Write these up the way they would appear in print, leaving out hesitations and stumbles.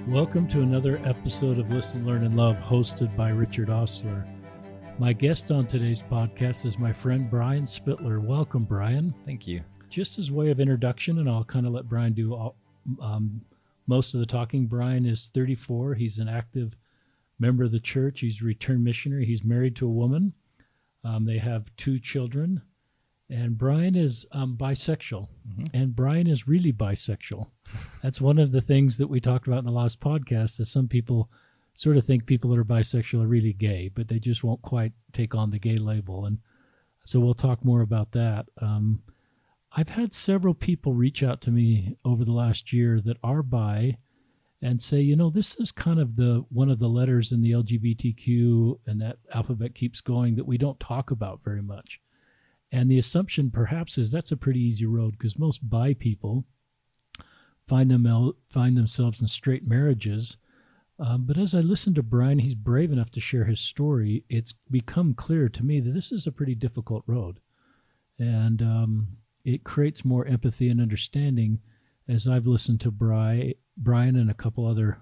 Welcome to another episode of Listen, Learn, and Love, hosted by Richard Osler. My guest on today's podcast is my friend Brian Spittler. Welcome, Brian. Thank you. Just as way of introduction, and I'll kind of let Brian do most of the talking. Brian is 34. He's an active member of the church. He's a returned missionary. He's married to a woman. They have 2 children. And Brian is bisexual. Mm-hmm. And Brian is really bisexual. That's one of the things that we talked about in the last podcast, is some people sort of think people that are bisexual are really gay, but they just won't quite take on the gay label. And so we'll talk more about that. I've had several people reach out to me over the last year that are bi and say, you know, this is kind of one of the letters in the LGBTQ, and that alphabet keeps going, that we don't talk about very much. And the assumption perhaps is that's a pretty easy road, because most bi people find themselves in straight marriages. But as I listen to Brian, he's brave enough to share his story. It's become clear to me that this is a pretty difficult road. And it creates more empathy and understanding as I've listened to Brian and a couple other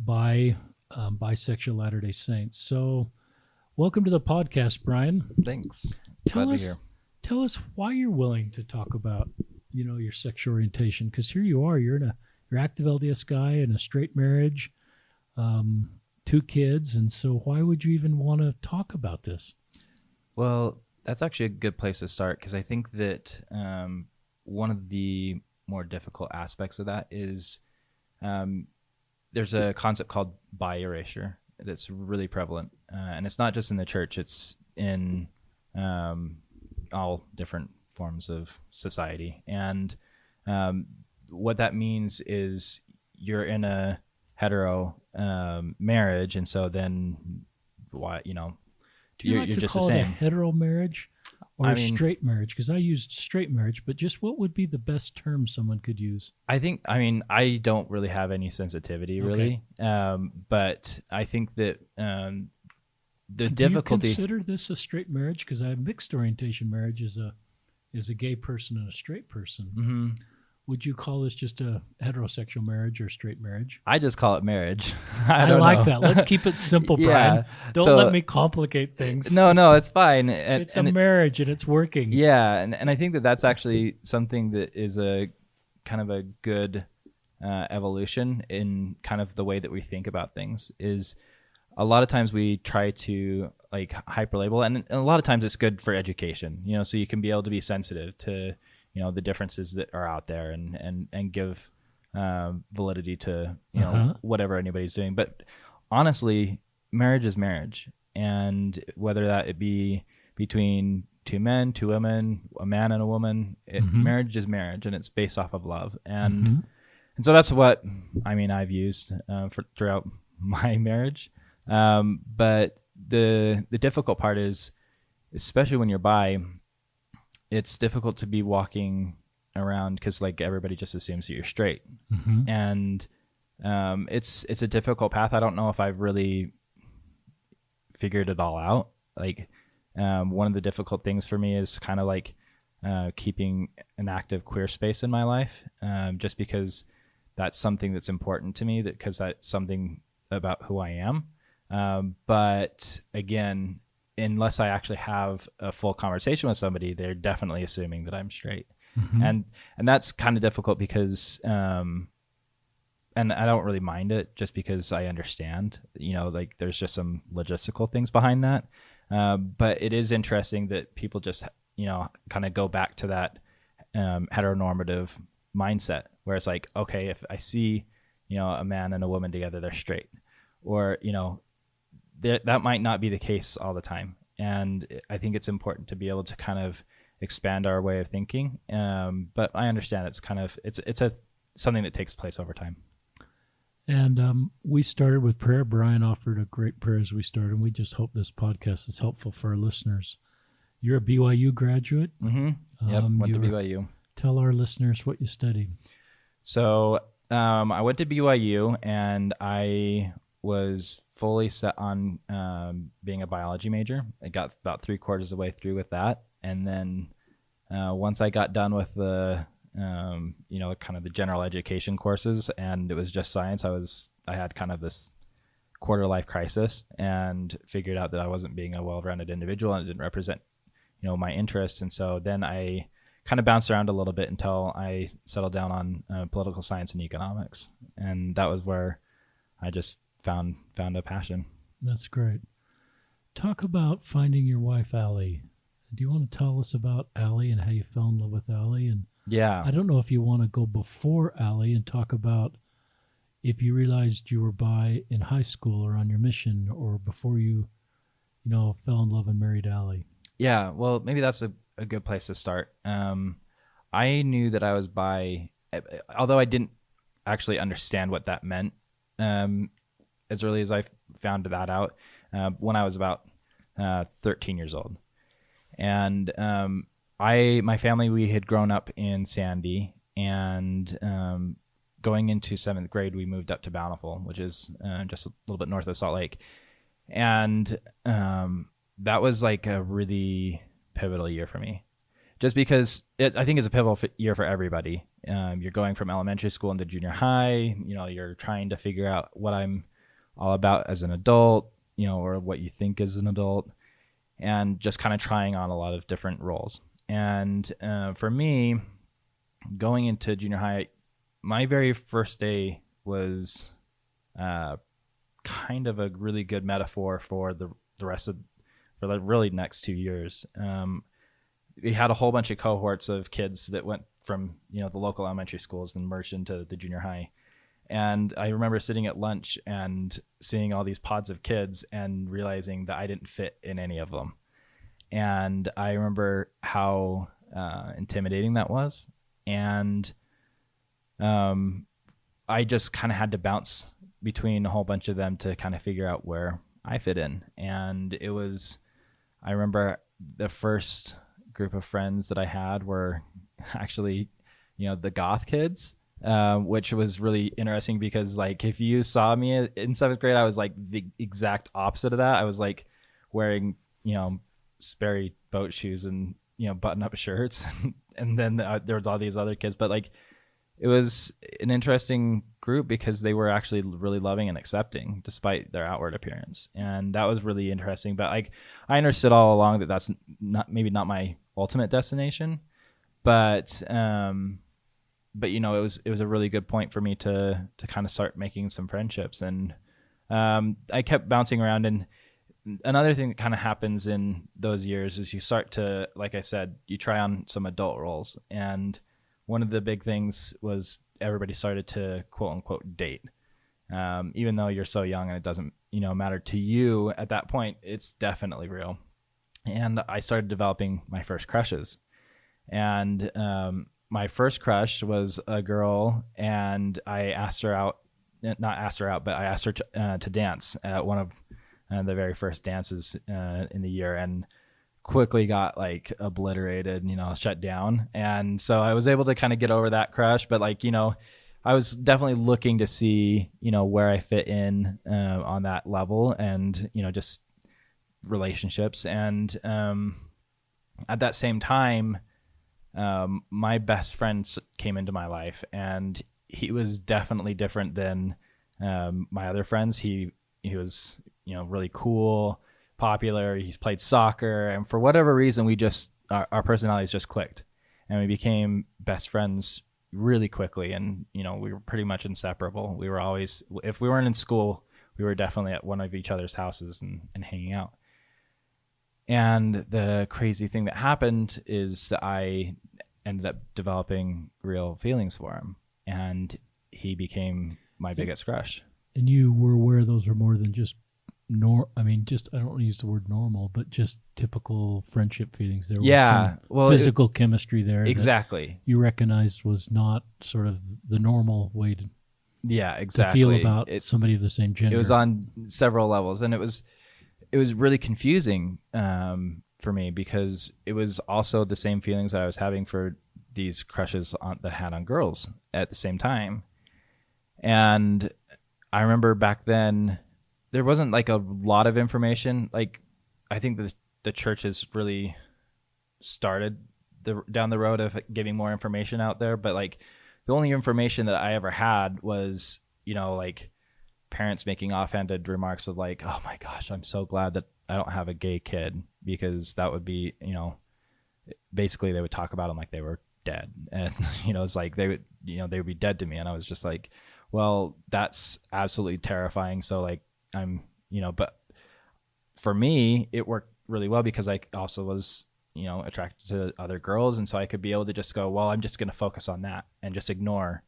bisexual Latter-day Saints. So welcome to the podcast, Brian. Thanks. Glad to be here. Tell us why you're willing to talk about, you know, your sexual orientation, because here you are, you're active LDS guy in a straight marriage, 2 kids, and so why would you even want to talk about this? Well, that's actually a good place to start, because I think that one of the more difficult aspects of that is there's a concept called bi erasure that's really prevalent, and it's not just in the church, it's in all different forms of society. And what that means is you're in a hetero marriage, and so then why, you know, you're just the same. It a hetero marriage or a straight marriage? Because I used straight marriage, but just what would be the best term someone could use? I I don't really have any sensitivity, really. But I think that the difficulty. Do you consider this a straight marriage? Because I have mixed orientation marriage is a gay person and a straight person. Mm-hmm. Would you call this just a heterosexual marriage or straight marriage? I just call it marriage. I like that. Let's keep it simple, Brian. Yeah. Don't let me complicate things. No, it's fine. It's a marriage and it's working. Yeah, and I think that that's actually something that is a kind of a good evolution in kind of the way that we think about things. Is a lot of times we try to like hyperlabel, and a lot of times it's good for education, you know, so you can be able to be sensitive to, you know, the differences that are out there and give validity to, you know, whatever anybody's doing. But honestly, marriage is marriage. And whether that it be between 2 men, 2 women, a man and a woman, marriage is marriage, and it's based off of love. And so that's what, I've used throughout my marriage. But the difficult part is, especially when you're bi, it's difficult to be walking around because like everybody just assumes that you're straight. And it's a difficult path. I don't know if I've really figured it all out. Like one of the difficult things for me is kind of like keeping an active queer space in my life, just because that's something that's important to me, because that's something about who I am. But again, unless I actually have a full conversation with somebody, they're definitely assuming that I'm straight. And that's kind of difficult because, and I don't really mind it just because I understand, you know, like there's just some logistical things behind that. But it is interesting that people just, you know, kind of go back to that heteronormative mindset where it's like, okay, if I see, you know, a man and a woman together, they're straight. Or, you know, that might not be the case all the time. And I think it's important to be able to kind of expand our way of thinking. But I understand it's kind of, it's something that takes place over time. And we started with prayer. Brian offered a great prayer as we started, and we just hope this podcast is helpful for our listeners. You're a BYU graduate. Yep, went to BYU. Tell our listeners what you studied. So I went to BYU, and I was fully set on being a biology major. I got about 3/4 of the way through with that. And then once I got done with the kind of the general education courses, and it was just science. I had kind of this quarter life crisis and figured out that I wasn't being a well-rounded individual and it didn't represent, my interests. And so then I kind of bounced around a little bit until I settled down on political science and economics. And that was where I just found a passion. That's great. Talk about finding your wife, Allie. Do you want to tell us about Allie and how you fell in love with Allie? And Yeah. I don't know if you want to go before Allie and talk about if you realized you were bi in high school or on your mission, or before you, fell in love and married Allie. Yeah. Well, maybe that's a good place to start. I knew that I was bi, although I didn't actually understand what that meant as early as I found that out when I was about 13 years old. And my family, we had grown up in Sandy, and going into 7th grade, we moved up to Bountiful, which is just a little bit north of Salt Lake. And that was like a really pivotal year for me, just because I think it's a pivotal year for everybody. You're going from elementary school into junior high, you're trying to figure out what I'm all about as an adult, or what you think as an adult, and just kind of trying on a lot of different roles. And for me, going into junior high, my very first day was kind of a really good metaphor for the rest of, for the really next 2 years. We had a whole bunch of cohorts of kids that went from, the local elementary schools and merged into the junior high. And I remember sitting at lunch and seeing all these pods of kids and realizing that I didn't fit in any of them. And I remember how intimidating that was. And I just kind of had to bounce between a whole bunch of them to kind of figure out where I fit in. And I remember the first group of friends that I had were actually, the goth kids, which was really interesting because, like, if you saw me in 7th grade, I was like the exact opposite of that. I was like wearing, Sperry boat shoes and, button up shirts. And then there was all these other kids, but like, it was an interesting group because they were actually really loving and accepting despite their outward appearance. And that was really interesting. But like, I understood all along that that's maybe not my ultimate destination, but it was a really good point for me to kind of start making some friendships. And I kept bouncing around. And another thing that kind of happens in those years is you start to, like I said, you try on some adult roles. And one of the big things was everybody started to quote unquote date. Even though you're so young and it doesn't, matter to you at that point, it's definitely real. And I started developing my first crushes. And my first crush was a girl, and I asked her out, not asked her out, but I asked her to dance at one of the very first dances in the year, and quickly got like obliterated, shut down. And so I was able to kind of get over that crush, but like, I was definitely looking to see, where I fit in on that level, and, just relationships. And at that same time, my best friend came into my life, and he was definitely different than my other friends. He was, really cool, popular. He's played soccer, and for whatever reason, we just our personalities just clicked, and we became best friends really quickly. And we were pretty much inseparable. We were always, if we weren't in school, we were definitely at one of each other's houses and hanging out. And the crazy thing that happened is that I ended up developing real feelings for him, and he became my biggest crush. And you were aware those were more than just I don't want to use the word normal, but just typical friendship feelings. There was some physical chemistry there. Exactly. You recognized was not sort of the normal way to feel about somebody of the same gender. It was on several levels, and it was really confusing for me because it was also the same feelings that I was having for these crushes that I had on girls at the same time. And I remember back then, there wasn't like a lot of information. Like, I think the church has really started down the road of giving more information out there, but like the only information that I ever had was, like parents making offhanded remarks of like, oh my gosh, I'm so glad that I don't have a gay kid, because that would be, basically they would talk about them like they were dead. And, it's like they would be dead to me. And I was just like, well, that's absolutely terrifying. So like but for me, it worked really well because I also was, attracted to other girls. And so I could be able to just go, well, I'm just going to focus on that and just ignore,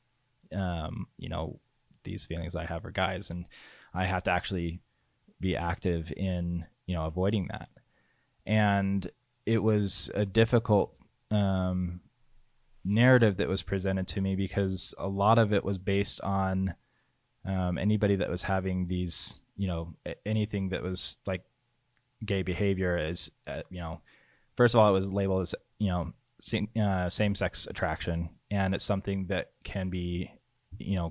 these feelings I have for guys. And I had to actually be active in, avoiding that. And it was a difficult, narrative that was presented to me, because a lot of it was based on, anybody that was having these, anything that was like gay behavior is, first of all, it was labeled as, same-sex attraction, and it's something that can be,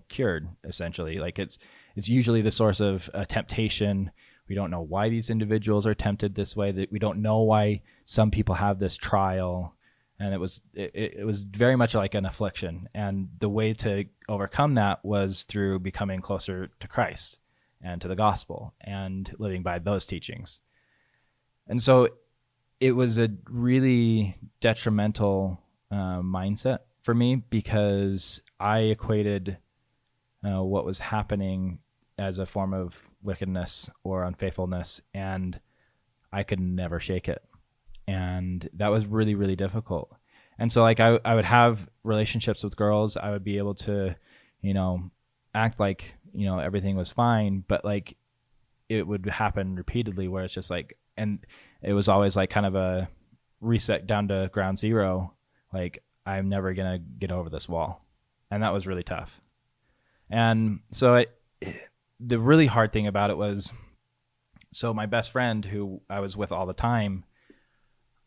cured essentially. Like it's usually the source of temptation. We don't know why these individuals are tempted this way. That we don't know why some people have this trial, and it was very much like an affliction. And the way to overcome that was through becoming closer to Christ and to the gospel and living by those teachings. And so it was a really detrimental mindset for me, because I equated what was happening as a form of wickedness or unfaithfulness, and I could never shake it. And that was really, really difficult. And so like I would have relationships with girls. I would be able to, act like, everything was fine, but like it would happen repeatedly where it's just like, and it was always like kind of a reset down to ground zero. Like, I'm never going to get over this wall. And that was really tough. And so the really hard thing about it was, so my best friend who I was with all the time,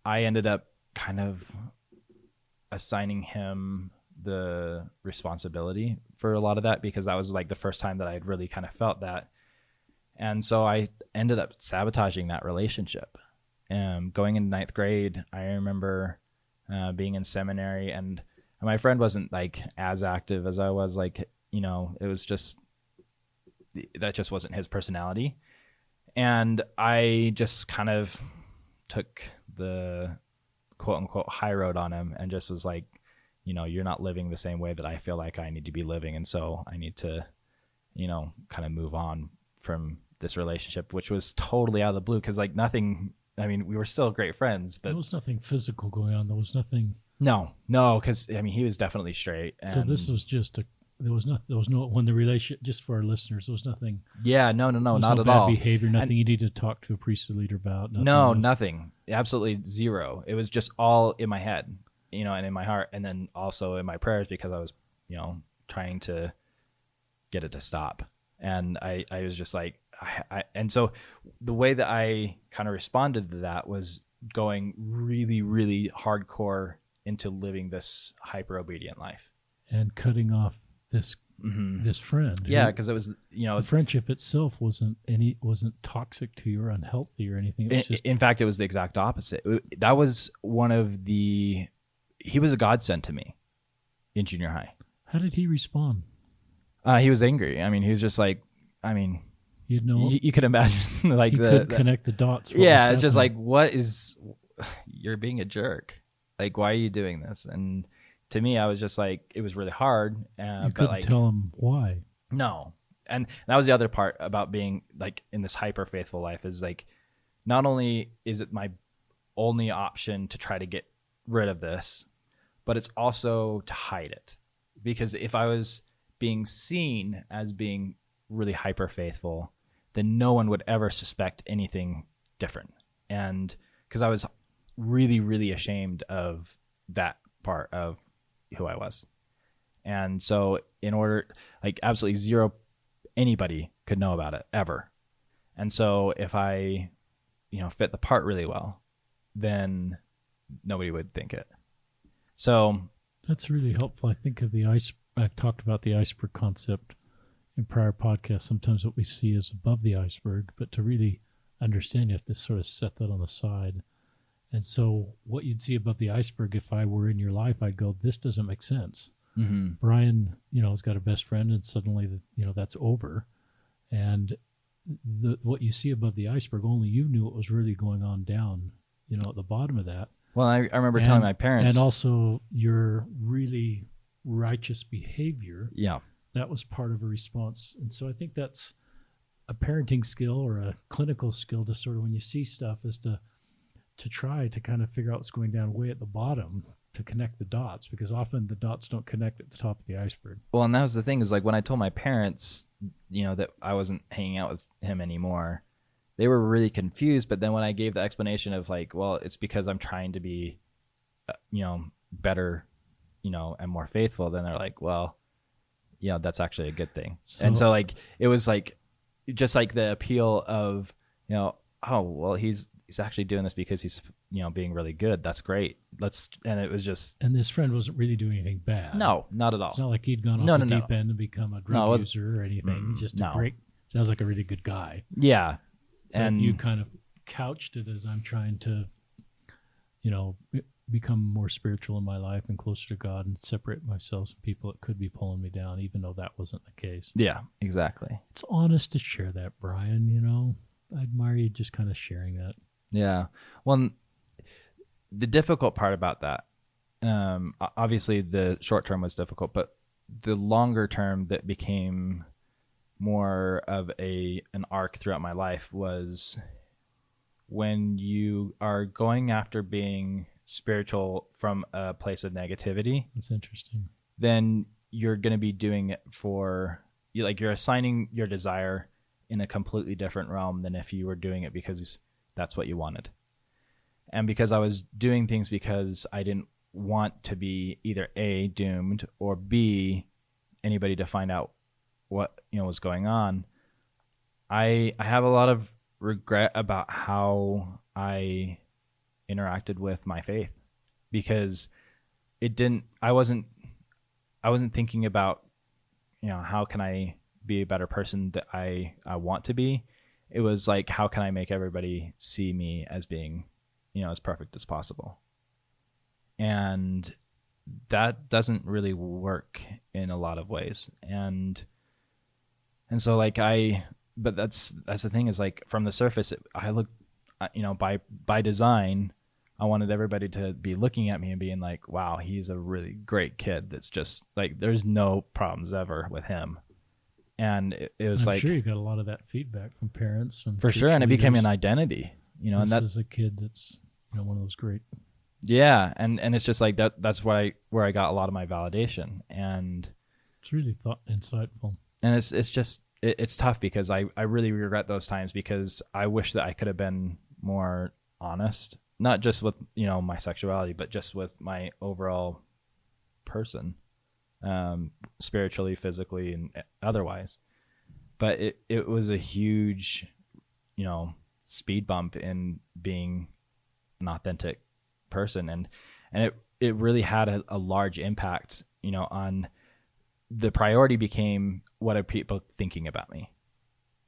I ended up kind of assigning him the responsibility for a lot of that, because that was like the first time that I had really kind of felt that. And so I ended up sabotaging that relationship. Going into ninth grade, I remember being in seminary, and my friend wasn't like as active as I was. Like, it was just, that just wasn't his personality. And I just kind of took the quote unquote high road on him and just was like, you're not living the same way that I feel like I need to be living. And so I need to, kind of move on from this relationship, which was totally out of the blue. Cause like nothing, I mean, we were still great friends, but there was nothing physical going on. There was nothing. No. Cause I mean, he was definitely straight. And so this was just there was no, when the relationship, just for our listeners, there was nothing. Yeah, no, not at bad all. Behavior, nothing you need to talk to a priestly leader about. Nothing. Absolutely zero. It was just all in my head, and in my heart, and then also in my prayers, because I was, trying to get it to stop. And I was just like, and so the way that I kind of responded to that was going really, really hardcore into living this hyper obedient life and cutting off this friend. Yeah, because it was, the friendship itself wasn't toxic to you or unhealthy or anything. It was in fact, it was the exact opposite. That was he was a godsend to me in junior high. How did he respond? He was angry. I mean, he was just like, you could imagine like you could connect the dots. Yeah, it's just like, you're being a jerk. Like, why are you doing this? And to me, I was just like, it was really hard. You couldn't tell him why. No. And that was the other part about being like in this hyper faithful life, is like, not only is it my only option to try to get rid of this, but it's also to hide it. Because if I was being seen as being really hyper faithful, then no one would ever suspect anything different. And because I was really, really ashamed of that part of who I was. And so in order, like, absolutely zero anybody could know about it ever. And so if I, fit the part really well, then nobody would think it. So that's really helpful. I think of I've talked about the iceberg concept in prior podcasts. Sometimes what we see is above the iceberg, but to really understand, you have to sort of set that on the side And so what you'd see above the iceberg, if I were in your life, I'd go, this doesn't make sense. Mm-hmm. Brian, has got a best friend, and suddenly, that's over. And what you see above the iceberg, only you knew what was really going on down, at the bottom of that. Well, I remember telling my parents. And also your really righteous behavior. Yeah. That was part of a response. And so I think that's a parenting skill or a clinical skill to sort of, when you see stuff, is to try to kind of figure out what's going down way at the bottom, to connect the dots, because often the dots don't connect at the top of the iceberg. Well, and that was the thing, is like when I told my parents, that I wasn't hanging out with him anymore, they were really confused. But then when I gave the explanation of like, well, it's because I'm trying to be, better, and more faithful, then they're like, well, that's actually a good thing. And so like, it was like, just like the appeal of, oh, well, he's actually doing this because he's, being really good. That's great. And it was just. And this friend wasn't really doing anything bad. No, not at all. It's not like he'd gone off the deep end and become a drug user or anything. He's just sounds like a really good guy. Yeah. And you kind of couched it as, I'm trying to, become more spiritual in my life and closer to God and separate myself from people that could be pulling me down, even though that wasn't the case. Yeah, exactly. It's honest to share that, Brian, I admire you just kind of sharing that. Yeah. Well, the difficult part about that, obviously the short term was difficult, but the longer term that became more of an arc throughout my life was when you are going after being spiritual from a place of negativity. That's interesting. Then you're going to be doing it you're assigning your desire in a completely different realm than if you were doing it because that's what you wanted. And because I was doing things because I didn't want to be either A, doomed, or B, anybody to find out what was going on, I have a lot of regret about how I interacted with my faith, because I wasn't thinking about how can I be a better person that I want to be. It was like, how can I make everybody see me as being as perfect as possible? And that doesn't really work in a lot of ways. And so like but that's the thing, is like, from the surface, I look, by design, I wanted everybody to be looking at me and being like, wow, he's a really great kid. That's just like, there's no problems ever with him. And it was I'm sure you got a lot of that feedback from parents. And for sure. And it became an identity, and that's a kid that's, one of those great. Yeah. And it's just like that's where I got a lot of my validation. And it's really insightful. And it's just, it's tough, because I really regret those times, because I wish that I could have been more honest, not just with, my sexuality, but just with my overall person, spiritually, physically, and otherwise. But it was a huge, speed bump in being an authentic person. And it really had a large impact, on the priority became, what are people thinking about me,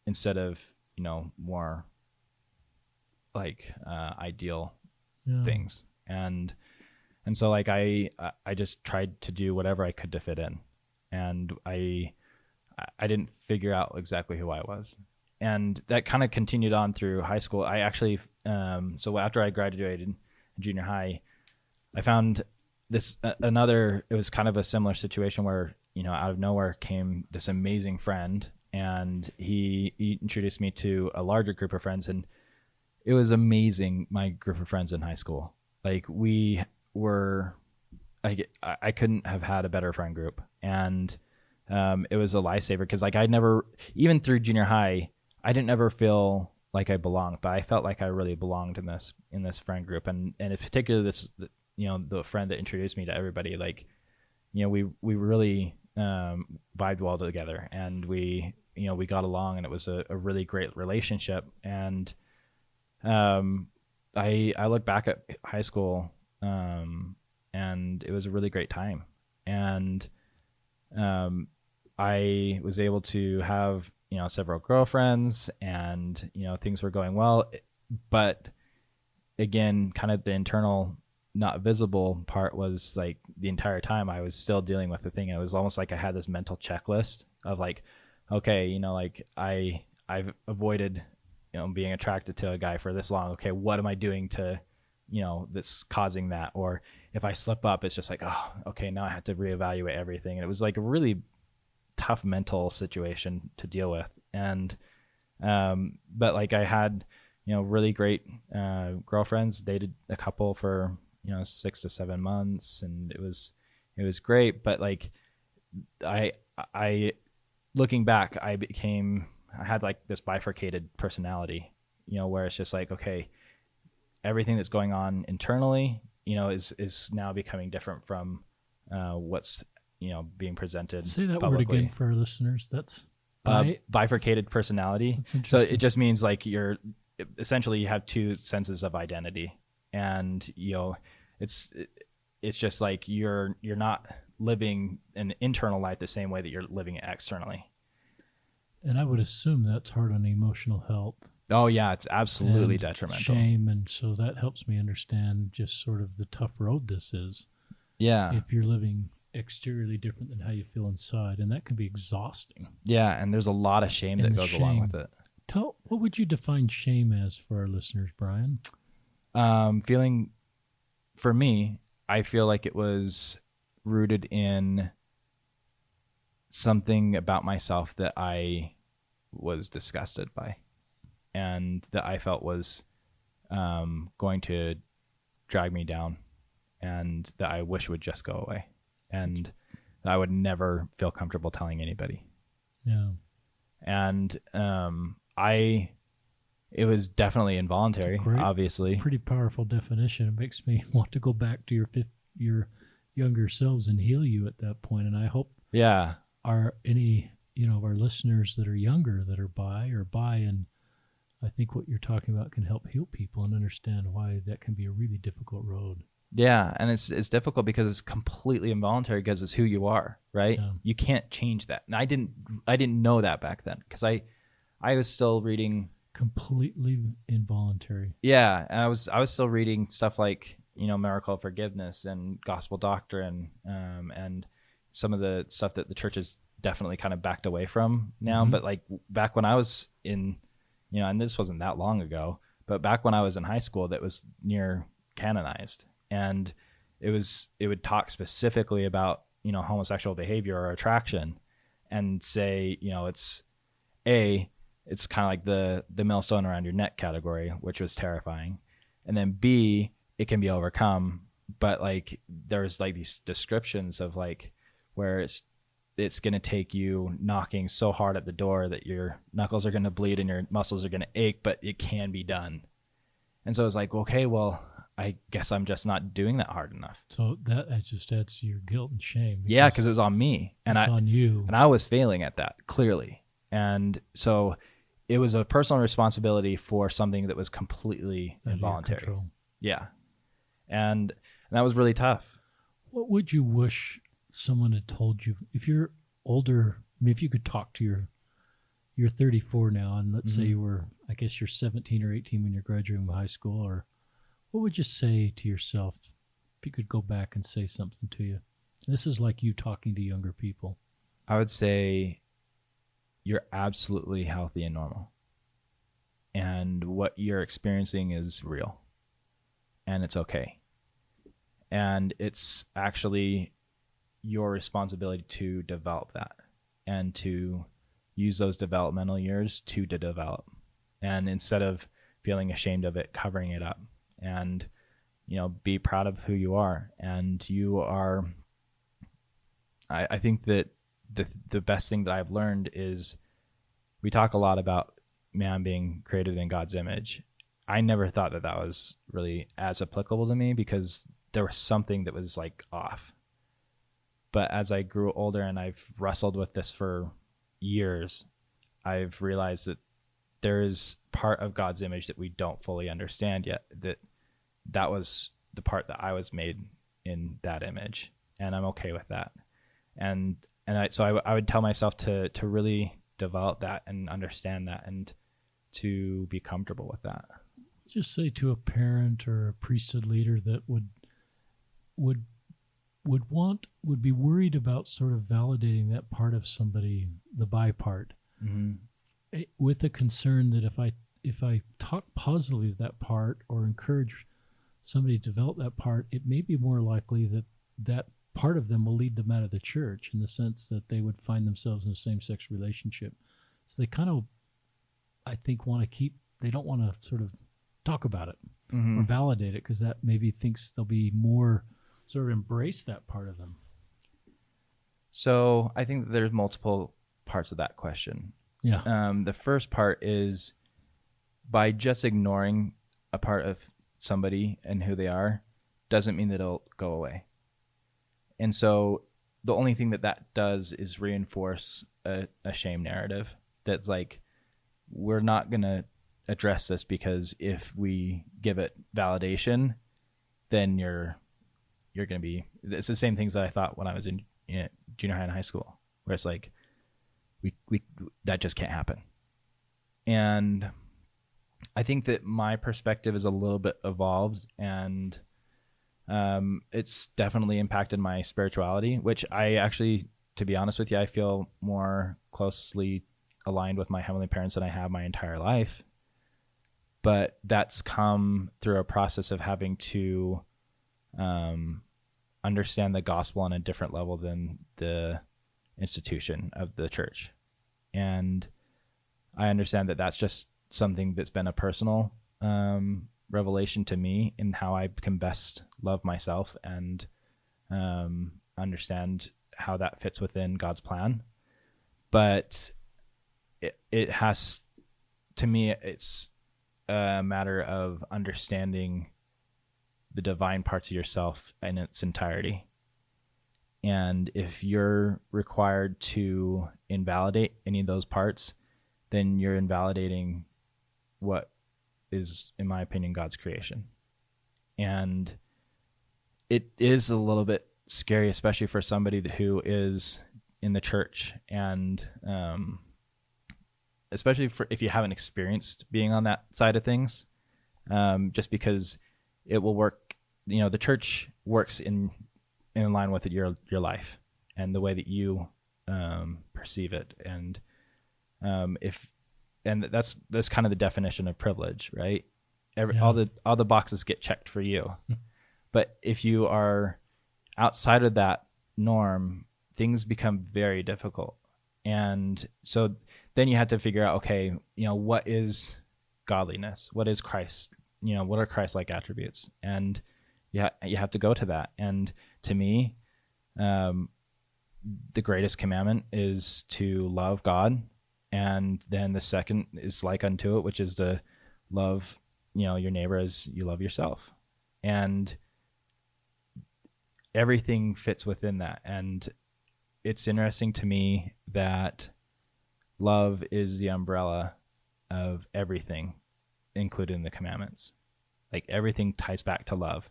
instead of, more like ideal things. And so like I just tried to do whatever I could to fit in, and I didn't figure out exactly who I was. And that kind of continued on through high school. I actually so after I graduated in junior high, I found this it was kind of a similar situation where, out of nowhere came this amazing friend, and he introduced me to a larger group of friends. And it was amazing, my group of friends in high school. Like, we were, I couldn't have had a better friend group. And it was a lifesaver, because like, I'd never, even through junior high, I didn't ever feel like I belonged, but I felt like I really belonged in this friend group. And in particular, the friend that introduced me to everybody, like, we really vibed well together, and we got along, and it was a really great relationship. And I look back at high school, and it was a really great time. And I was able to have, several girlfriends, and, things were going well. But again, kind of the internal, not visible part was like the entire time I was still dealing with the thing. It was almost like I had this mental checklist of like, okay, you know, like I've avoided, you know, being attracted to a guy for this long. Okay, what am I doing to, you know, that's causing that? Or if I slip up, it's just like, oh, okay, now I have to reevaluate everything. And it was like a really tough mental situation to deal with. And but like I had, you know, really great girlfriends, dated a couple for, you know, 6 to 7 months, and it was great. But like I looking back, I had like this bifurcated personality, you know, where it's just like, okay, everything that's going on internally, you know, is now becoming different from what's, you know, being presented. Say that publicly. word again for our listeners. That's bifurcated personality. So it just means like you're essentially, you have two senses of identity, and you know, it's just like you're not living an internal life the same way that you're living it externally. And I would assume that's hard on emotional health. Oh yeah, it's absolutely detrimental. Shame, and so that helps me understand just sort of the tough road this is. Yeah. If you're living exteriorly different than how you feel inside, and that can be exhausting. Yeah, and there's a lot of shame that goes along with it. What would you define shame as for our listeners, Brian? Feeling, for me, I feel like it was rooted in something about myself that I was disgusted by, and that I felt was going to drag me down, and that I wish would just go away, and that I would never feel comfortable telling anybody. Yeah. And it was definitely involuntary, obviously. Pretty powerful definition. It makes me want to go back to your younger selves and heal you at that point. And I hope any of our listeners that are younger that are bi, and I think what you're talking about can help heal people and understand why that can be a really difficult road. Yeah, and it's difficult because it's completely involuntary, because it's who you are, right? Yeah. You can't change that. And I didn't know that back then, because I was still reading. Completely involuntary. Yeah, and I was still reading stuff like, you know, Miracle of Forgiveness and Gospel Doctrine, and some of the stuff that the church has definitely kind of backed away from now. Mm-hmm. But like back when I was in, you know, and this wasn't that long ago, but back when I was in high school, that was near canonized. And it would talk specifically about, you know, homosexual behavior or attraction, and say, you know, it's kind of like the millstone around your neck category, which was terrifying. And then B, it can be overcome. But like, there's like these descriptions of like where it's going to take you knocking so hard at the door that your knuckles are going to bleed and your muscles are going to ache, but it can be done. And so it's like, okay, well, I guess I'm just not doing that hard enough. So that just adds to your guilt and shame. Yeah, because it was on me, and it's on you, and I was failing at that clearly. And so it was a personal responsibility for something that was completely involuntary. Yeah, and that was really tough. What would you wish someone had told you if you're older? I mean, if you could talk to you're 34 now, and let's say you were, I guess you're 17 or 18 when you're graduating from high school, or what would you say to yourself if you could go back and say something to you? This is like you talking to younger people. I would say you're absolutely healthy and normal. And what you're experiencing is real. And it's okay. And it's actually your responsibility to develop that and to use those developmental years to develop. And instead of feeling ashamed of it, covering it up. And, you know, be proud of who you are. And you are, I think that the best thing that I've learned is, we talk a lot about man being created in God's image. I never thought that was really as applicable to me, because there was something that was like off. But as I grew older and I've wrestled with this for years, I've realized that there is part of God's image that we don't fully understand yet, that was the part that I was made in that image, and I'm okay with that. And I would tell myself to really develop that and understand that, and to be comfortable with that. just say to a parent or a priesthood leader that would would be worried about sort of validating that part of somebody, the bi part, with the concern that if I talk positively of that part or encourage somebody to develop that part, it may be more likely that that part of them will lead them out of the church, in the sense that they would find themselves in a same-sex relationship. So they kind of, I think, they don't want to sort of talk about it or validate it, because that maybe thinks they'll be more sort of embrace that part of them. So I think that there's multiple parts of that question. Yeah. The first part is, by just ignoring a part of somebody and who they are doesn't mean that it'll go away. And so the only thing that does is reinforce a shame narrative that's like, we're not going to address this, because if we give it validation, then you're going to be, it's the same things that I thought when I was in junior high and high school, where it's like, we that just can't happen. And I think that my perspective is a little bit evolved, and it's definitely impacted my spirituality, which I actually, to be honest with you, I feel more closely aligned with my heavenly parents than I have my entire life. But that's come through a process of having to understand the gospel on a different level than the institution of the church. And I understand that that's just something that's been a personal revelation to me in how I can best love myself and understand how that fits within God's plan. But it has, to me, it's a matter of understanding the divine parts of yourself in its entirety. And if you're required to invalidate any of those parts, then you're invalidating what is, in my opinion, God's creation. And it is a little bit scary, especially for somebody who is in the church, and especially if you haven't experienced being on that side of things, just because it will work. The church works in line with your life and the way that you perceive it, and that's kind of the definition of privilege, right? All the boxes get checked for you. But if you are outside of that norm, things become very difficult. And so then you have to figure out, okay, what is godliness? What is Christ? What are Christ-like attributes? And you have to go to that. And to me, the greatest commandment is to love God. And then the second is like unto it, which is to love, your neighbor as you love yourself. And everything fits within that. And it's interesting to me that love is the umbrella of everything, including the commandments. Like, everything ties back to love.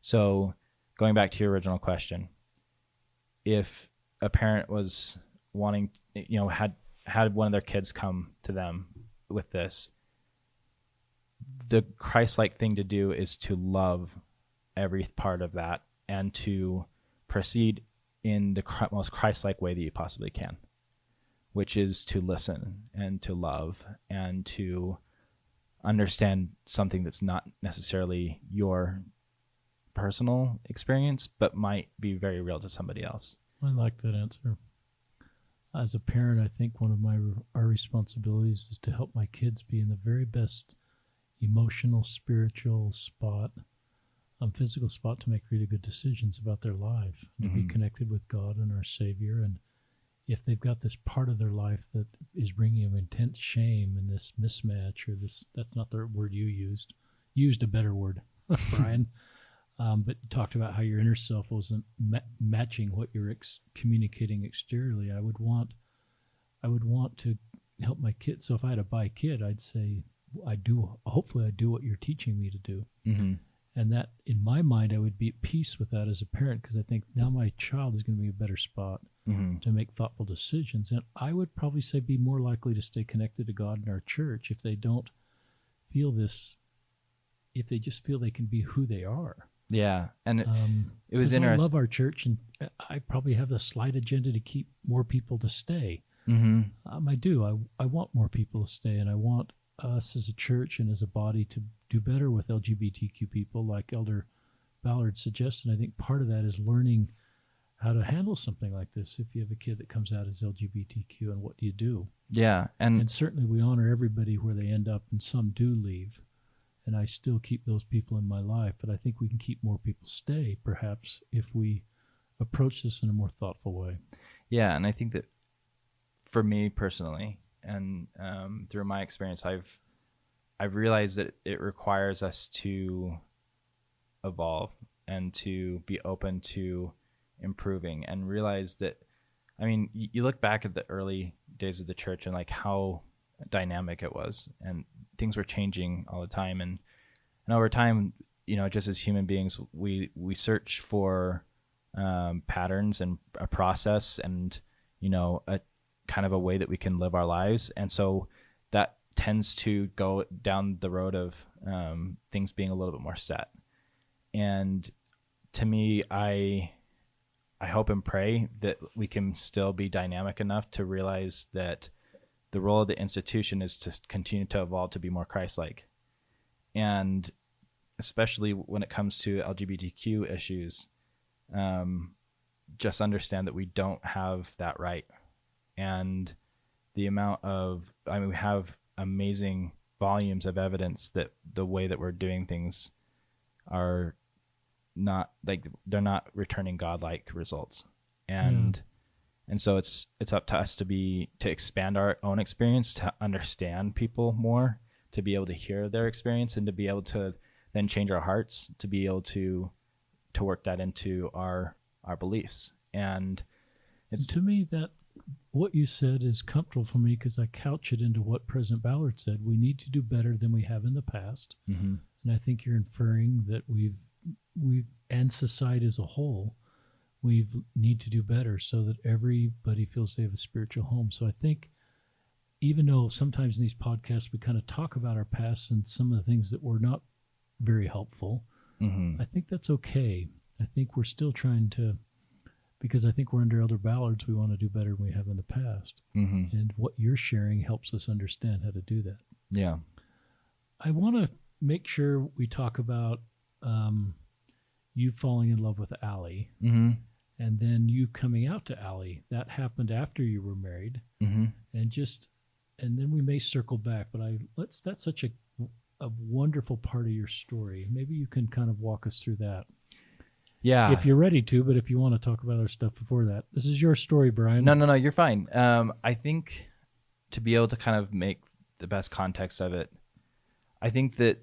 So going back to your original question, if a parent was wanting, had one of their kids come to them with this, the Christ-like thing to do is to love every part of that and to proceed in the most Christ-like way that you possibly can, which is to listen and to love and to understand something that's not necessarily your personal experience, but might be very real to somebody else. I like that answer. As a parent, I think one of our responsibilities is to help my kids be in the very best emotional, spiritual spot, physical spot, to make really good decisions about their life, to be connected with God and our Savior. And if they've got this part of their life that is bringing them intense shame and this mismatch, or this, that's not the word you used a better word, Brian, but you talked about how your inner self wasn't matching what you're communicating exteriorly. I would want to help my kids. So if I had a bi kid, I'd say, hopefully I do what you're teaching me to do. Mm-hmm. And that, in my mind, I would be at peace with that as a parent, because I think now my child is going to be a better spot to make thoughtful decisions. And I would probably say be more likely to stay connected to God in our church if they don't feel this if they just feel they can be who they are. Yeah. And it was 'Cause I interesting. love our church, and I probably have a slight agenda to keep more people to stay. Mm-hmm. I do. I want more people to stay, and I want us as a church and as a body to do better with LGBTQ people, like Elder Ballard suggested. I think part of that is learning how to handle something like this. If you have a kid that comes out as LGBTQ, and what do you do? Yeah. And certainly we honor everybody where they end up, and some do leave. And I still keep those people in my life, but I think we can keep more people stay, perhaps, if we approach this in a more thoughtful way. Yeah, and I think that for me personally, and through my experience, I've realized that it requires us to evolve and to be open to improving, and realize that, I mean, you look back at the early days of the church and like how dynamic it was, and things were changing all the time, and over time, just as human beings, we search for patterns and a process, and a kind of a way that we can live our lives, and so that tends to go down the road of things being a little bit more set. And to me, I hope and pray that we can still be dynamic enough to realize that the role of the institution is to continue to evolve to be more Christ-like. And especially when it comes to LGBTQ issues, just understand that we don't have that right. And the amount of, we have amazing volumes of evidence that the way that we're doing things are not, like, they're not returning godlike results. And so it's up to us to expand our own experience, to understand people more, to be able to hear their experience, and to be able to then change our hearts, to be able to work that into our beliefs. And it's, to me, that what you said is comfortable for me, because I couch it into what President Ballard said. We need to do better than we have in the past. mm-hmm. And I think you're inferring that we've and society as a whole, we need to do better so that everybody feels they have a spiritual home. So I think, even though sometimes in these podcasts we kind of talk about our past and some of the things that were not very helpful, Mm-hmm. I think that's okay. I think we're still trying to, because I think we're under Elder Ballard's, we want to do better than we have in the past. Mm-hmm. And what you're sharing helps us understand how to do that. Yeah. I want to make sure we talk about you falling in love with Allie, Mm-hmm. and then you coming out to Allie. That happened after you were married. Mm-hmm. And then we may circle back, but that's such a wonderful part of your story. Maybe you can kind of walk us through that. Yeah. If you're ready to, but if you want to talk about other stuff before that, this is your story, Brian. No, you're fine. I think to be able to kind of make the best context of it, I think that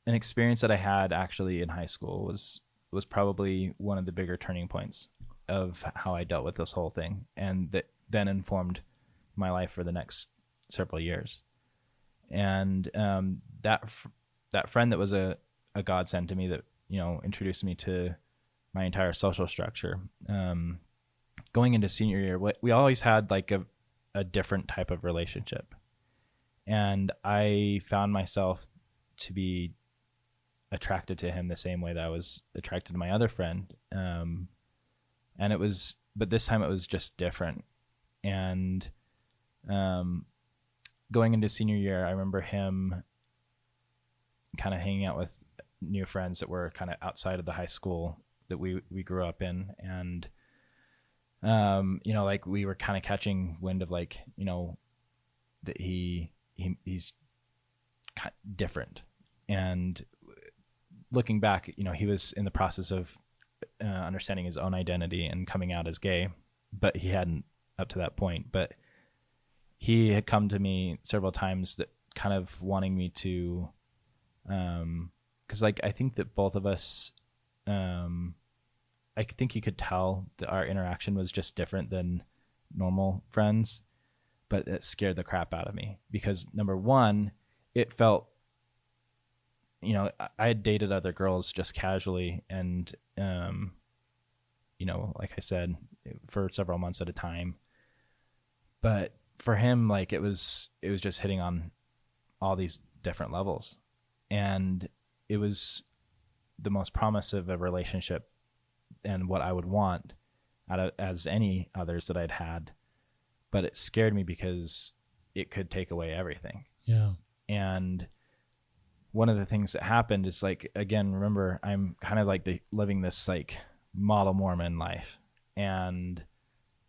an experience that I had actually in high school was probably one of the bigger turning points of how I dealt with this whole thing, and that then informed my life for the next several years. And that friend that was a godsend to me, that introduced me to my entire social structure. Going into senior year, we always had like a different type of relationship, and I found myself to be attracted to him the same way that I was attracted to my other friend. But this time it was just different. And going into senior year, I remember him kind of hanging out with new friends that were kind of outside of the high school that we grew up in. And, like we were kind of catching wind of like, that he's kind of different. And looking back, he was in the process of understanding his own identity and coming out as gay, but he hadn't up to that point. But he had come to me several times, that kind of wanting me to, because like I think that both of us, I think you could tell that our interaction was just different than normal friends, but it scared the crap out of me, because number one, it felt, I had dated other girls just casually, and like I said, for several months at a time. But for him, like it was just hitting on all these different levels. And it was the most promise of a relationship and what I would want out of as any others that I'd had. But it scared me because it could take away everything. Yeah. And one of the things that happened is like, again, remember, I'm kind of like living this like model Mormon life. And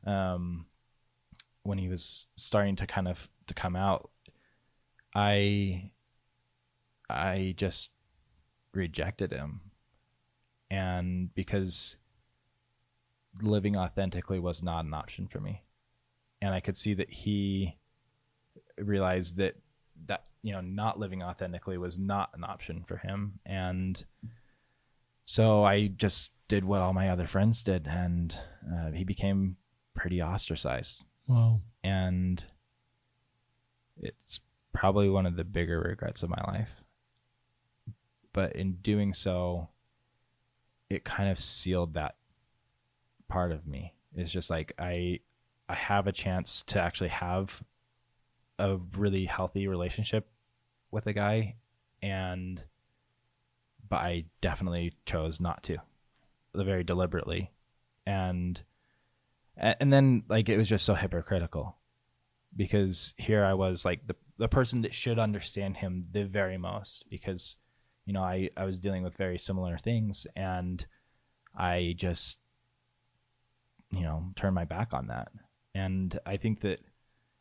when he was starting to come out, I just rejected him. And because living authentically was not an option for me. And I could see that he realized that not living authentically was not an option for him. And so I just did what all my other friends did, and he became pretty ostracized. Wow. And it's probably one of the bigger regrets of my life. But in doing so, it kind of sealed that part of me. It's just like I have a chance to actually have a really healthy relationship with a guy, but I definitely chose not to, very deliberately. And then like it was just so hypocritical, because here I was like the person that should understand him the very most, because I was dealing with very similar things, and I just turned my back on that. And I think that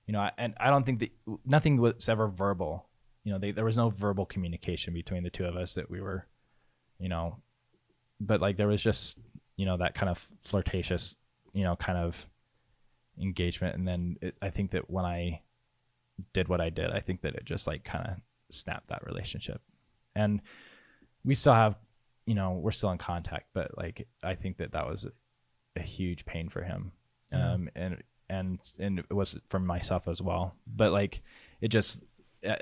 and I don't think that nothing was ever verbal. There was no verbal communication between the two of us that we were, but like there was just, that kind of flirtatious, kind of engagement. And then I think that when I did what I did, I think that it just like kind of snapped that relationship. And we still have, we're still in contact, but like, I think that was a huge pain for him. And it was from myself as well. But like, it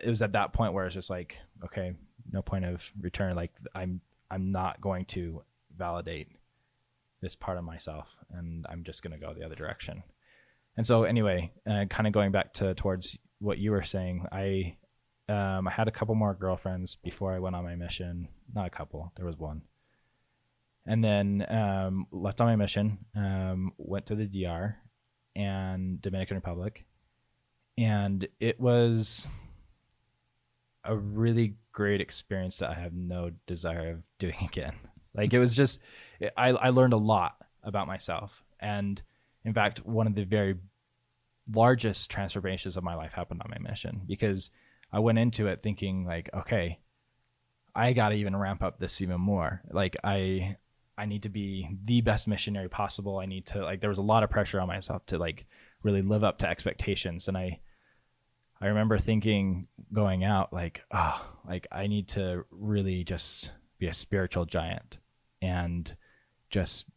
was at that point where it's just like, okay, no point of return. Like I'm not going to validate this part of myself, and I'm just going to go the other direction. And so anyway, kind of going back towards what you were saying, I had a couple more girlfriends before I went on my mission. Not a couple, there was one. And then left on my mission, went to the DR and Dominican Republic. And it was a really great experience that I have no desire of doing again. Like it was just, I learned a lot about myself. And in fact, one of the very largest transformations of my life happened on my mission, because I went into it thinking like, okay, I got to even ramp up this even more. Like I need to be the best missionary possible. I need to, like, there was a lot of pressure on myself to like really live up to expectations. And I remember thinking going out like, oh, like I need to really just be a spiritual giant, and just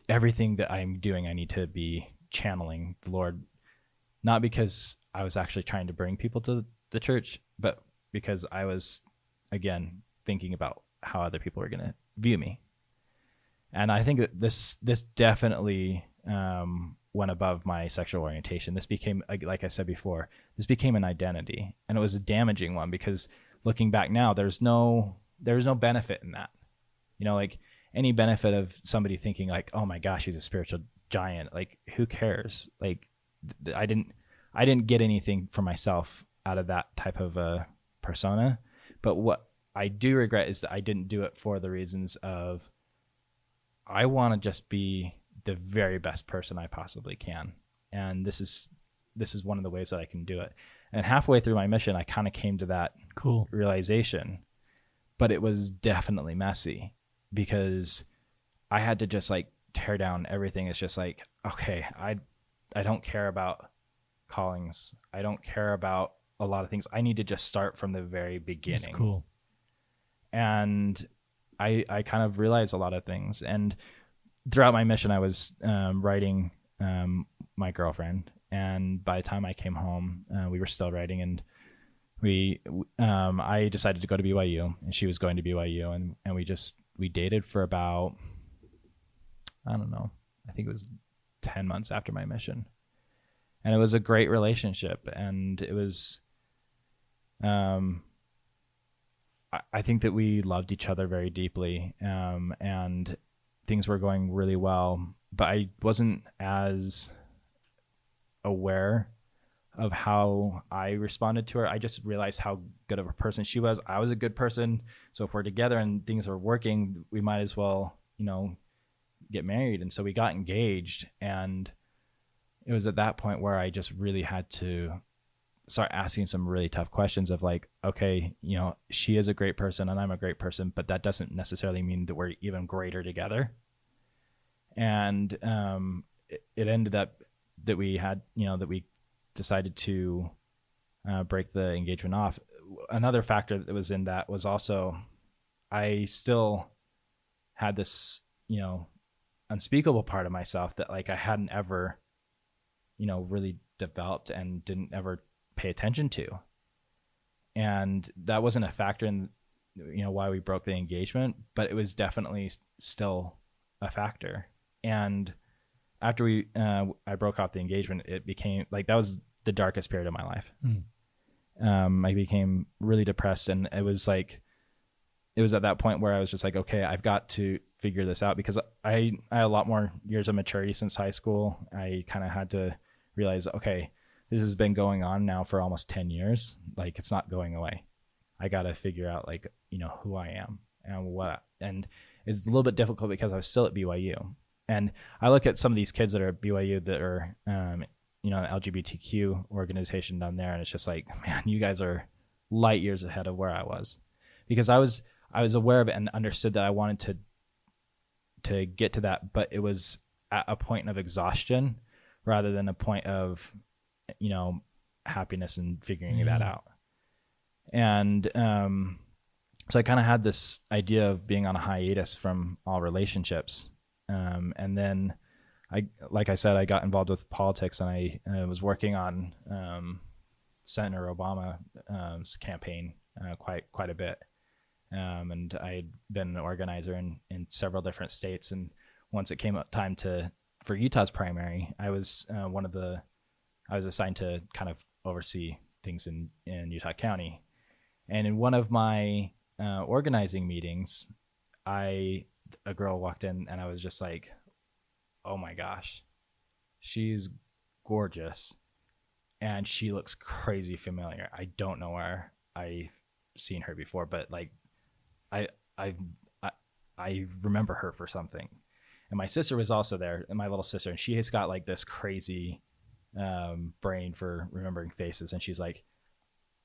everything that I'm doing, I need to be channeling the Lord, not because I was actually trying to bring people to the church, but because I was, again, thinking about how other people are going to view me. And I think that this definitely went above my sexual orientation. This became, like I said before, this became an identity, and it was a damaging one, because looking back now, there's no benefit in that. Like any benefit of somebody thinking like, oh my gosh, he's a spiritual giant. Like who cares? Like I didn't get anything for myself out of that type of a persona. But what I do regret is that I didn't do it for the reasons of, I want to just be the very best person I possibly can. And this is one of the ways that I can do it. And halfway through my mission, I kind of came to that realization, but it was definitely messy, because I had to just like tear down everything. It's just like, okay, I don't care about callings. I don't care about a lot of things. I need to just start from the very beginning. That's cool. And I kind of realized a lot of things. And throughout my mission, I was writing my girlfriend. And by the time I came home, we were still writing. And I decided to go to BYU, and she was going to BYU. And we dated for about, I don't know, I think it was 10 months after my mission. And it was a great relationship. And it was, I think that we loved each other very deeply, and things were going really well, but I wasn't as aware of how I responded to her. I just realized how good of a person she was. I was a good person. So if we're together and things are working, we might as well, get married. And so we got engaged. And it was at that point where I just really had to start asking some really tough questions of like, okay, she is a great person and I'm a great person, but that doesn't necessarily mean that we're even greater together. And it ended up that we had, that we decided to break the engagement off. Another factor that was in that was also I still had this, unspeakable part of myself that like I hadn't ever, really developed and didn't ever pay attention to. And that wasn't a factor in, why we broke the engagement, but it was definitely still a factor. And after I broke off the engagement, it became like, that was the darkest period of my life. I became really depressed, and it was at that point where I was just like, okay, I've got to figure this out, because I had a lot more years of maturity since high school. I kind of had to realize, okay, this has been going on now for almost 10 years. Like, it's not going away. I got to figure out like, who I am and what, and it's a little bit difficult because I was still at BYU. And I look at some of these kids that are at BYU that are, an LGBTQ organization down there, and it's just like, man, you guys are light years ahead of where I was, because I was aware of it and understood that I wanted to get to that, but it was at a point of exhaustion rather than a point of, happiness and figuring that out. And so I kind of had this idea of being on a hiatus from all relationships. And then like I said, I got involved with politics, and I was working on Senator Obama's campaign quite a bit. And I had been an organizer in several different states. And once it came up time for Utah's primary, I was assigned to kind of oversee things in Utah County. And in one of my organizing meetings, a girl walked in, and I was just like, oh my gosh, she's gorgeous, and she looks crazy familiar. I don't know where I've seen her before, but like I remember her for something. And my sister was also there, and my little sister, and she has got like this crazy brain for remembering faces. And she's like,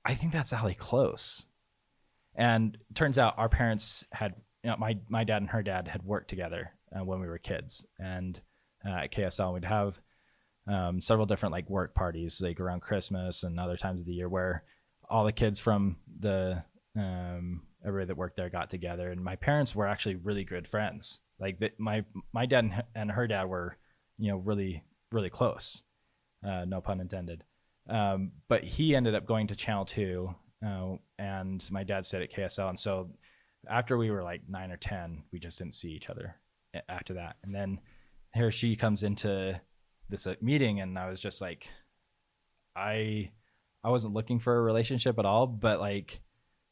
I think that's Allie Close. And it turns out our parents had, my dad and her dad had worked together when we were kids. And at KSL, we'd have several different like work parties, like around Christmas and other times of the year, where all the kids from the everybody that worked there got together. And my parents were actually really good friends. Like my dad and her dad were, really, really close. No pun intended. But he ended up going to Channel 2, and my dad stayed at KSL. And so after we were like 9 or 10, we just didn't see each other after that. And then here she comes into this meeting, and I was just like, I wasn't looking for a relationship at all, but like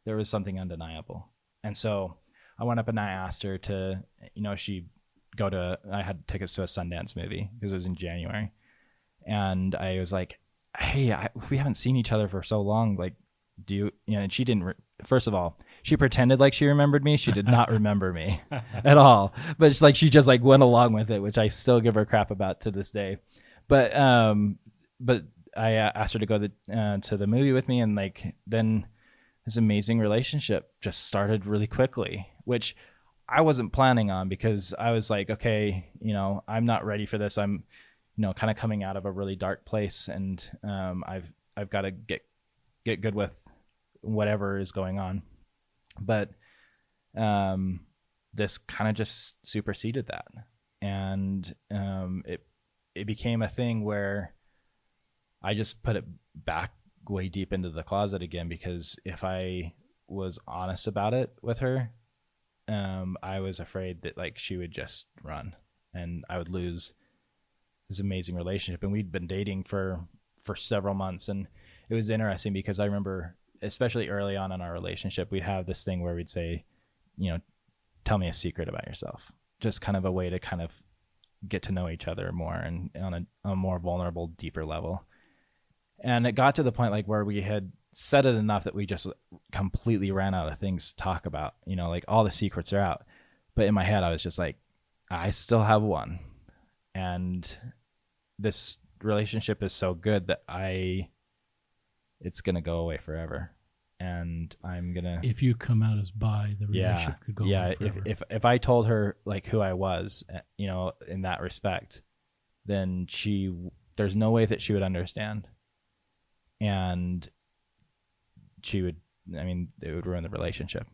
there was something undeniable. And so I went up and I asked her to, I had tickets to a Sundance movie because it was in January. And I was like, hey, we haven't seen each other for so long. Like, do you, and she didn't, first of all, she pretended like she remembered me. She did not remember me at all. But it's like, she just like went along with it, which I still give her crap about to this day. But I asked her to go to the movie with me. And like, then this amazing relationship just started really quickly, which I wasn't planning on, because I was like, okay, I'm not ready for this. I'm, kind of coming out of a really dark place, and I've got to get good with whatever is going on. But this kind of just superseded that, and it became a thing where I just put it back way deep into the closet again, because if I was honest about it with her, I was afraid that like she would just run and I would lose this amazing relationship. And we'd been dating for several months, and it was interesting because I remember especially early on in our relationship, we'd have this thing where we'd say, tell me a secret about yourself. Just kind of a way to kind of get to know each other more and on a more vulnerable, deeper level. And it got to the point like where we had said it enough that we just completely ran out of things to talk about. Like all the secrets are out. But in my head, I was just like, I still have one. And this relationship is so good that it's going to go away forever. And I'm going to... If you come out as bi, the relationship could go away forever. If I told her like who I was, in that respect, then there's no way that she would understand. And it would ruin the relationship.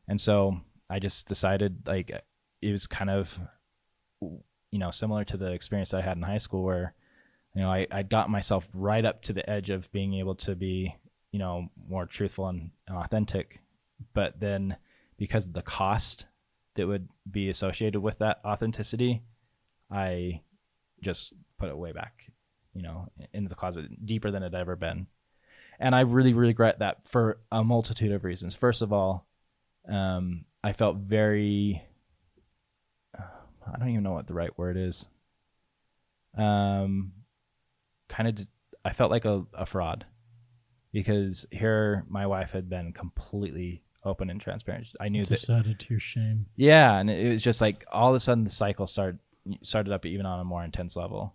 And so I just decided, like, it was kind of, similar to the experience I had in high school where, I got myself right up to the edge of being able to be, more truthful and authentic. But then because of the cost that would be associated with that authenticity, I just put it way back, into the closet, deeper than it had ever been. And I really regret that for a multitude of reasons. First of all, I felt very, I don't even know what the right word is. I felt like a fraud, because here my wife had been completely open and transparent. I knew just added to your shame. Yeah. And it was just like all of a sudden the cycle started up even on a more intense level.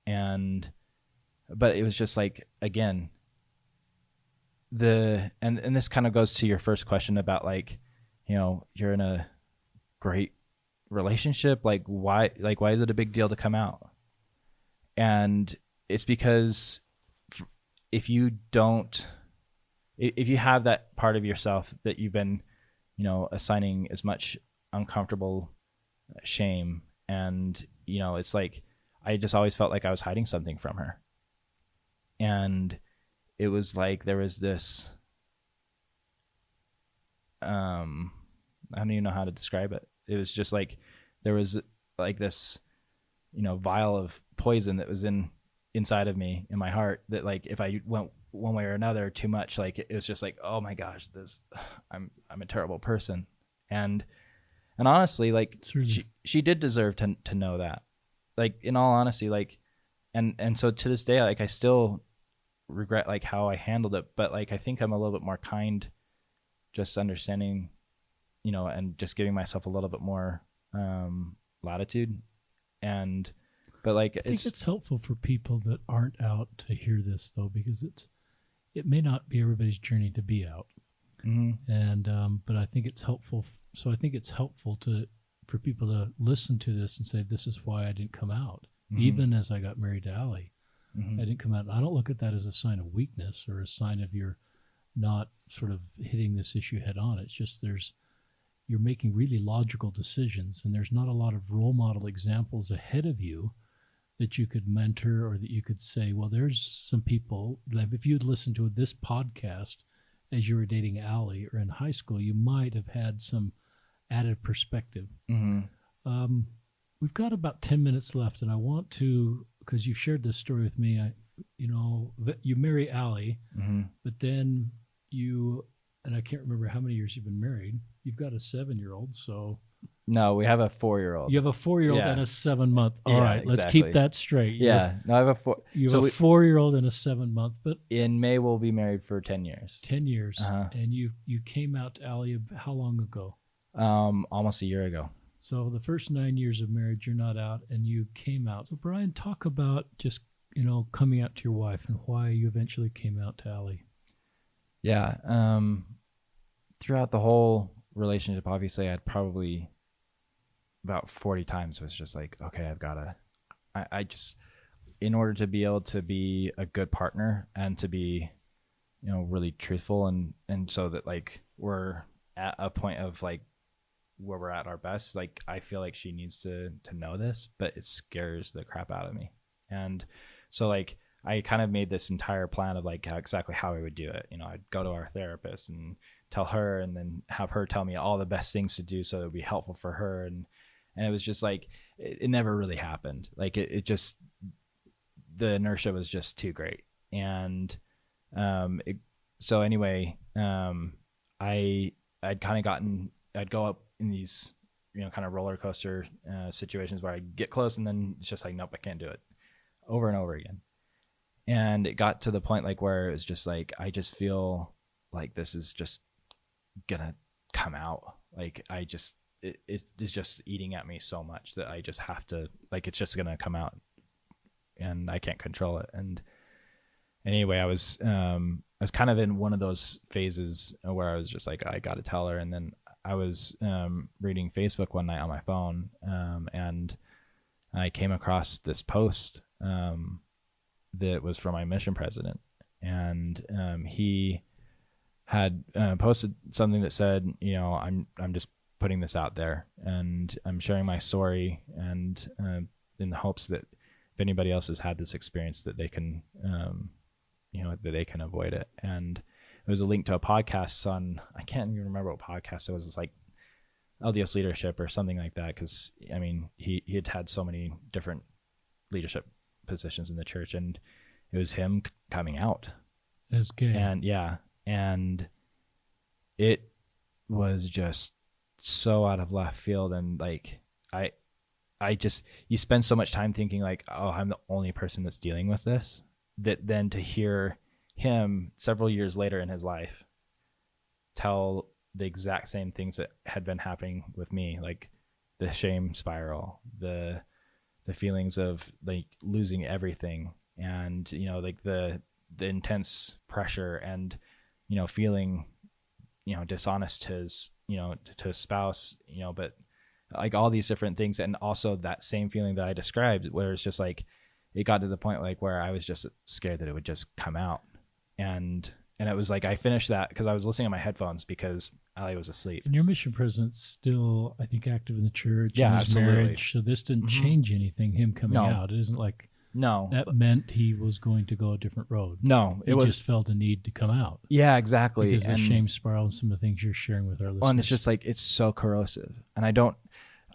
But it was just like, again, and this kind of goes to your first question about like, you're in a great relationship. Like why is it a big deal to come out? And it's because if you have that part of yourself that you've been, assigning as much uncomfortable shame, and, it's like, I just always felt like I was hiding something from her. And it was like, there was this, I don't even know how to describe it. It was just like, there was like this, vial of poison that was inside of me, in my heart, that like, if I went one way or another too much, like it was just like, oh my gosh, I'm a terrible person. And honestly, like really... she did deserve to know that, like, in all honesty, like, and so to this day, like, I still regret like how I handled it, but like, I think I'm a little bit more kind, just understanding, and just giving myself a little bit more latitude. But like, I think it's helpful for people that aren't out to hear this, though, because it may not be everybody's journey to be out. Mm-hmm. And but I think it's helpful. So I think it's helpful for people to listen to this and say, this is why I didn't come out. Mm-hmm. Even as I got married to Allie, mm-hmm. I didn't come out. I don't look at that as a sign of weakness or a sign of you're not sort of hitting this issue head on. It's just you're making really logical decisions, and there's not a lot of role model examples ahead of you that you could mentor, or that you could say, well, there's some people, like if you'd listened to this podcast as you were dating Allie or in high school, you might have had some added perspective. Mm-hmm. We've got about 10 minutes left, and I want to, because you've shared this story with me, you marry Allie, mm-hmm. but then and I can't remember how many years you've been married. You've got a 7-year-old, so... No, we have a 4-year-old. You have a 4-year-old and a 7-month. All right, exactly. Let's keep that straight. No, I have a 4. You have a 4-year-old and a 7-month, but in May we'll be married for 10 years. 10 years, and you came out to Allie how long ago? Almost a year ago. So the first 9 years of marriage, you're not out, and you came out. So Brian, talk about just coming out to your wife and why you eventually came out to Allie. Yeah, throughout the whole relationship, obviously, I'd probably about 40 times was just like, okay, I just, in order to be able to be a good partner and to be, really truthful and so that like we're at a point of like where we're at our best, like I feel like she needs to know this, but it scares the crap out of me. And so like I kind of made this entire plan of like exactly how I would do it. I'd go to our therapist and tell her, and then have her tell me all the best things to do so it would be helpful for her. And it was just like, it never really happened. Like it just, the inertia was just too great. And so anyway, I'd kind of I'd go up in these, kind of roller coaster situations where I get close and then it's just like, nope, I can't do it, over and over again. And it got to the point like where it was just like, I just feel like this is just gonna come out. Like it is just eating at me so much that I just have to, like, it's just gonna come out and I can't control it. And anyway, I was kind of in one of those phases where I was just like, I gotta tell her. And then I was reading Facebook one night on my phone, and I came across this post that was from my mission president, and he had posted something that said, I'm just putting this out there, and I'm sharing my story, and in the hopes that if anybody else has had this experience, that they can, that they can avoid it. And it was a link to a podcast on, I can't even remember what podcast it was. It's like LDS leadership or something like that. Cause I mean, he had so many different leadership positions in the church, and it was him coming out as gay. And yeah. And it was just so out of left field. And like, you spend so much time thinking like, oh, I'm the only person that's dealing with this, that then to hear him several years later in his life tell the exact same things that had been happening with me, like the shame spiral, the feelings of like losing everything, and like the intense pressure, and feeling dishonest to his to his spouse, but like all these different things. And also that same feeling that I described, where it's just like it got to the point like where I was just scared that it would just come out. And it was like, I finished that because I was listening on my headphones because Ali was asleep. And your mission president's still, I think, active in the church. Yeah, and his absolutely. Marriage, so this didn't change anything, him coming out. It isn't like that meant he was going to go a different road. No, he just felt a need to come out. Yeah, exactly. Because the shame spiral and some of the things you're sharing with our listeners. Well, and it's just like, it's so corrosive. And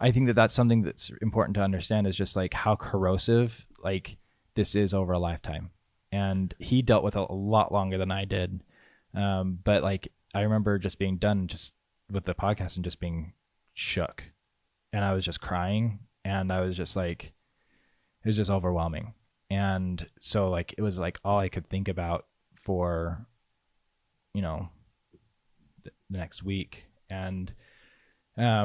I think that that's something that's important to understand, is just like how corrosive like this is over a lifetime. And he dealt with it a lot longer than I did. But like, I remember just being done just with the podcast and just being shook, and I was just crying, and I was just like, it was just overwhelming. And so like, it was like all I could think about for, the next week. And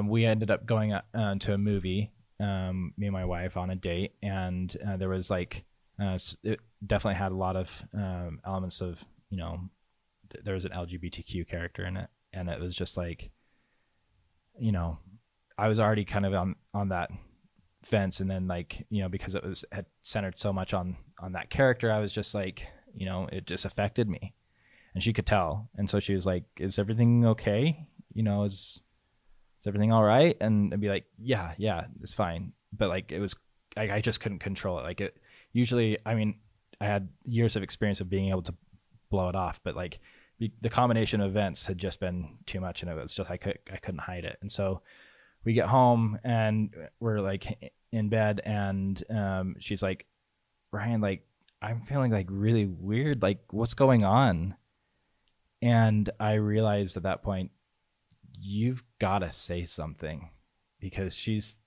we ended up going to a movie, me and my wife, on a date. And there was like, it definitely had a lot of elements of, there was an LGBTQ character in it. And it was just like, I was already kind of on that fence. And then like, because it had centered so much on that character, I was just like, it just affected me. And she could tell. And so she was like, is everything okay? Is everything all right? And I'd be like, yeah, it's fine. But like, it was, I just couldn't control it. Like it usually, I mean, I had years of experience of being able to blow it off, but like the combination of events had just been too much, and it was just, I couldn't hide it. And so we get home and we're like in bed, and she's like, Brian, like, I'm feeling like really weird. Like, what's going on? And I realized at that point, you've got to say something, because she's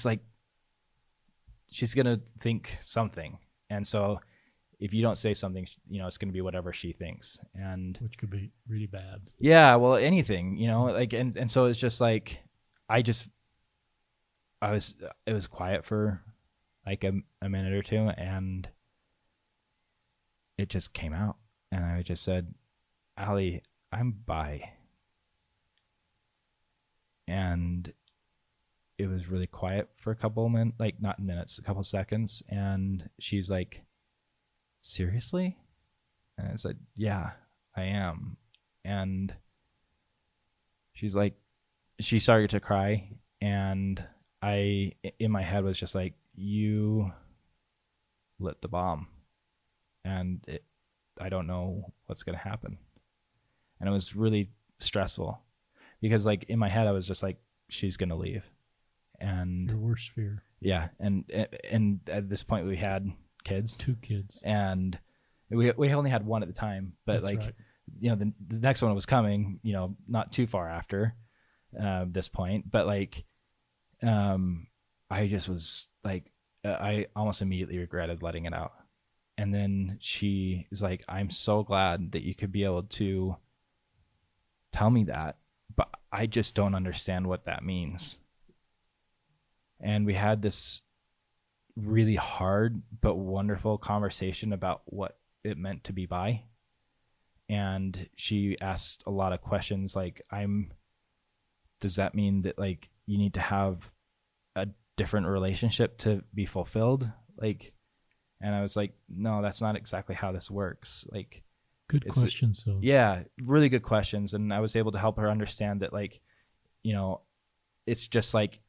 like, she's going to think something. And so if you don't say something, it's going to be whatever she thinks. And which could be really bad. Yeah. Well, anything, like, and so it's just like, it was quiet for like a minute or two, and it just came out. And I just said, Ali, I'm bi. And it was really quiet for a couple minutes, like not minutes, a couple seconds. And she's like, seriously? And I said, yeah, I am. And she's like, she started to cry. And I, in my head, was just like, you lit the bomb. And I don't know what's going to happen. And it was really stressful, because like in my head, I was just like, she's going to leave. And your worst fear. Yeah. And at this point we had kids, 2 kids, and we only had one at the time, but that's like, right. the next one was coming, not too far after this point, but like, I just was like, I almost immediately regretted letting it out. And then she was like, I'm so glad that you could be able to tell me that, but I just don't understand what that means. And we had this really hard but wonderful conversation about what it meant to be bi. And she asked a lot of questions like, does that mean that like you need to have a different relationship to be fulfilled? Like, and I was like, no, that's not exactly how this works. Like, good questions though. Yeah, really good questions. And I was able to help her understand that like, it's just like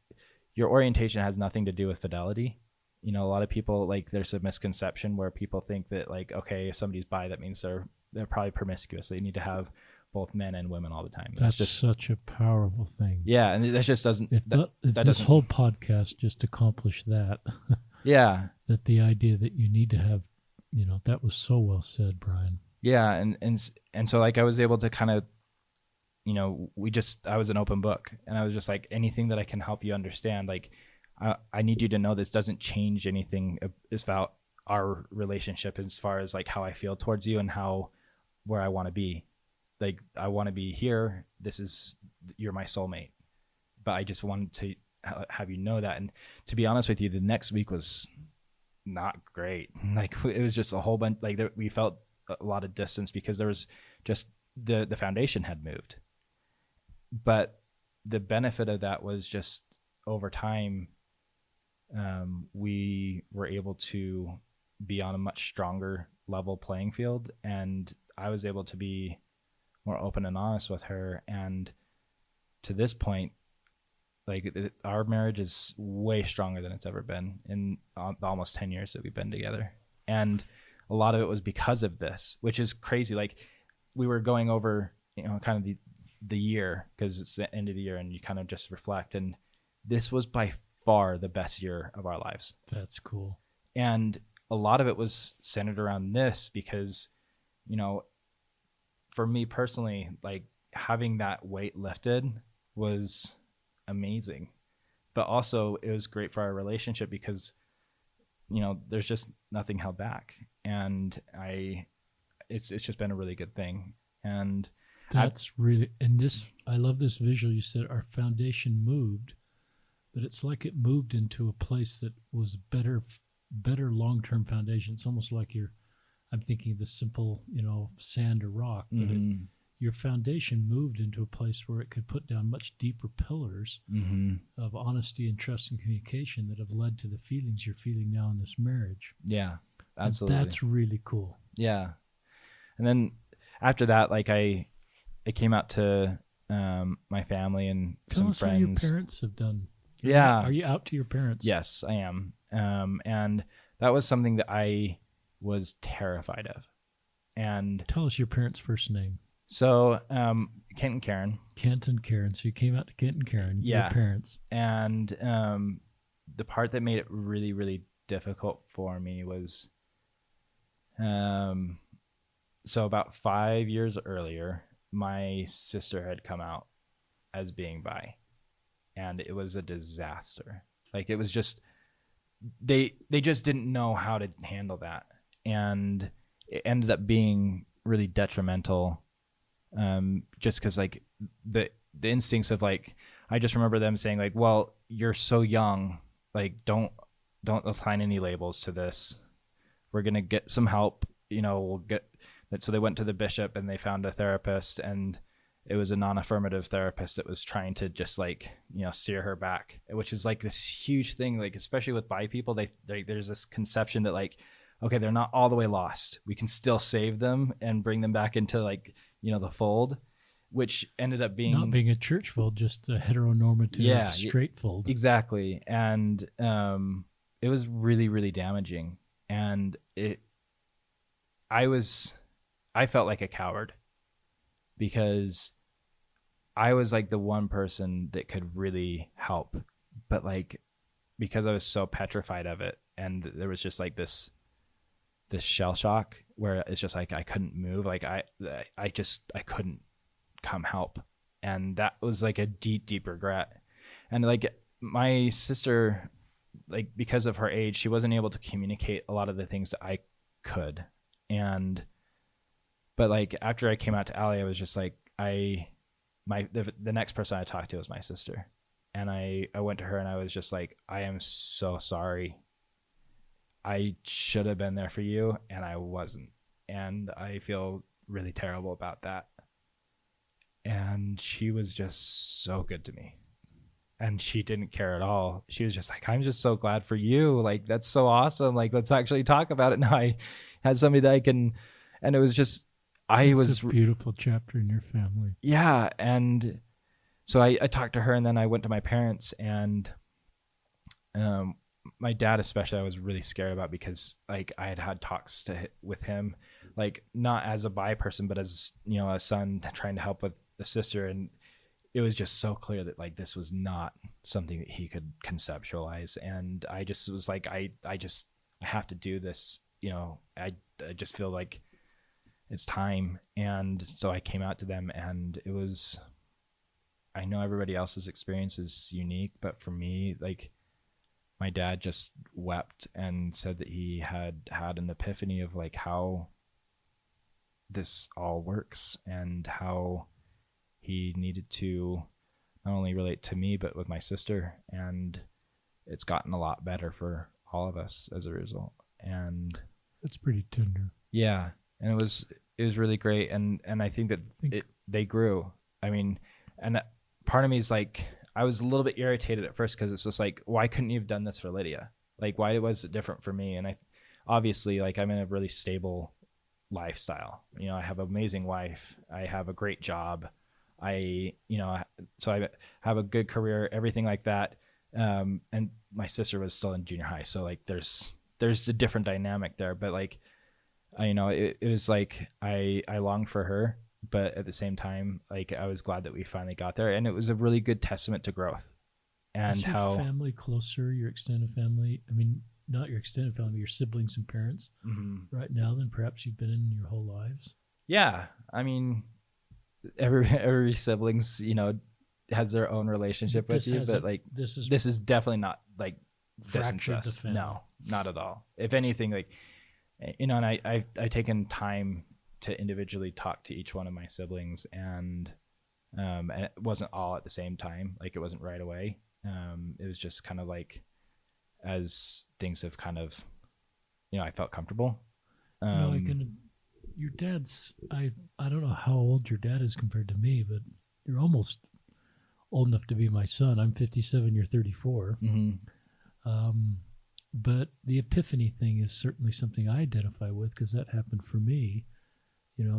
your orientation has nothing to do with fidelity. A lot of people, like, there's a misconception where people think that like, okay, if somebody's bi, that means they're probably promiscuous. They need to have both men and women all the time. That's just such a powerful thing. Yeah, and that just doesn't. If this whole podcast just accomplished that. Yeah. That the idea that you need to have, that was so well said, Brian. Yeah, and so like I was able to kind of, I was an open book, and I was just like, anything that I can help you understand, like, I need you to know this doesn't change anything about our relationship as far as like how I feel towards you and where I want to be. Like, I want to be here. You're my soulmate. But I just wanted to have you know that. And to be honest with you, the next week was not great. Like, it was just a whole bunch, like we felt a lot of distance because there was just the foundation had moved. But the benefit of that was just over time, we were able to be on a much stronger level playing field, and I was able to be more open and honest with her. And to this point, like, our marriage is way stronger than it's ever been in almost 10 years that we've been together. And a lot of it was because of this, which is crazy. Like, we were going over, kind of the year, because it's the end of the year and you kind of just reflect. And this was by far the best year of our lives. That's cool. And a lot of it was centered around this because, for me personally, like, having that weight lifted was amazing. But also it was great for our relationship because, there's just nothing held back. And it's just been a really good thing. And that's I love this visual. You said our foundation moved, but it's like it moved into a place that was better long-term foundation. It's almost like I'm thinking of the simple, sand or rock, but your foundation moved into a place where it could put down much deeper pillars of honesty and trust and communication that have led to the feelings you're feeling now in this marriage. Yeah, absolutely. And that's really cool. Yeah. And then after that, like, I came out to my family and some friends. Tell us how your parents have done. Yeah. Are you out to your parents? Yes, I am. And that was something that I was terrified of. And tell us your parents' first name. So, Kent and Karen. Kent and Karen. So you came out to Kent and Karen, yeah, your parents. And the part that made it really, really difficult for me was, so about 5 years earlier, my sister had come out as being bi, and it was a disaster. Like, it was just, they just didn't know how to handle that. And it ended up being really detrimental. Just cause like the instincts of, like, I just remember them saying, like, well, you're so young, like, don't assign any labels to this. We're going to get some help, we'll get that. So they went to the bishop and they found a therapist, and it was a non-affirmative therapist that was trying to just, like, steer her back, which is like this huge thing. Like, especially with bi people, there's this conception that, like, okay, they're not all the way lost. We can still save them and bring them back into, like, the fold, which ended up being not being a church fold, just a heteronormative straight fold. Exactly. And it was really, really damaging. And I felt like a coward because I was like the one person that could really help, but, like, because I was so petrified of it, and there was just like this shell shock where it's just like I couldn't move. Like I couldn't come help. And that was like a deep regret. And like my sister, like because of her age, she wasn't able to communicate a lot of the things that I could. But like after I came out to Allie, I was just like, the next person I talked to was my sister. And I went to her and I was just like, I am so sorry. I should have been there for you and I wasn't. And I feel really terrible about that. And she was just so good to me. And she didn't care at all. She was just like, I'm just so glad for you. Like, that's so awesome. Like, let's actually talk about it. Now I had somebody that I can, and it was just, It's a beautiful chapter in your family. Yeah. And so I talked to her and then I went to my parents and, my dad, especially, I was really scared about because like I had talks with him, like not as a bi person, but as, you know, a son trying to help with a sister. And it was just so clear that like this was not something that he could conceptualize. And I just was like, I have to do this. You know, I just feel like it's time. And so I came out to them, and it was, I know everybody else's experience is unique, but for me, like my dad just wept and said that he had an epiphany of like how this all works and how he needed to not only relate to me, but with my sister. And it's gotten a lot better for all of us as a result. And that's pretty tender. Yeah. And it was really great. And I think that they grew. I mean, and part of me is like, I was a little bit irritated at first because it's just like, why couldn't you have done this for Lydia? Like, why was it different for me? And I obviously, like, I'm in a really stable lifestyle. You know, I have an amazing wife. I have a great job. So I have a good career, everything like that. And my sister was still in junior high. So like, there's a different dynamic there, but like, it was like, I longed for her, but at the same time, like I was glad that we finally got there, and it was a really good testament to growth. And is your how family closer, your extended family? I mean, not your extended family, your siblings and parents right now than perhaps you've been in your whole lives? Yeah. I mean, every siblings, has their own relationship with you, but like this is definitely not like distance us. No, not at all. If anything, like, and I've taken time to individually talk to each one of my siblings, and it wasn't all at the same time. Like, it wasn't right away. It was just kind of like, as things have kind of, I felt comfortable. Your dad's, I don't know how old your dad is compared to me, but you're almost old enough to be my son. I'm 57, you're 34. But the epiphany thing is certainly something I identify with, because that happened for me,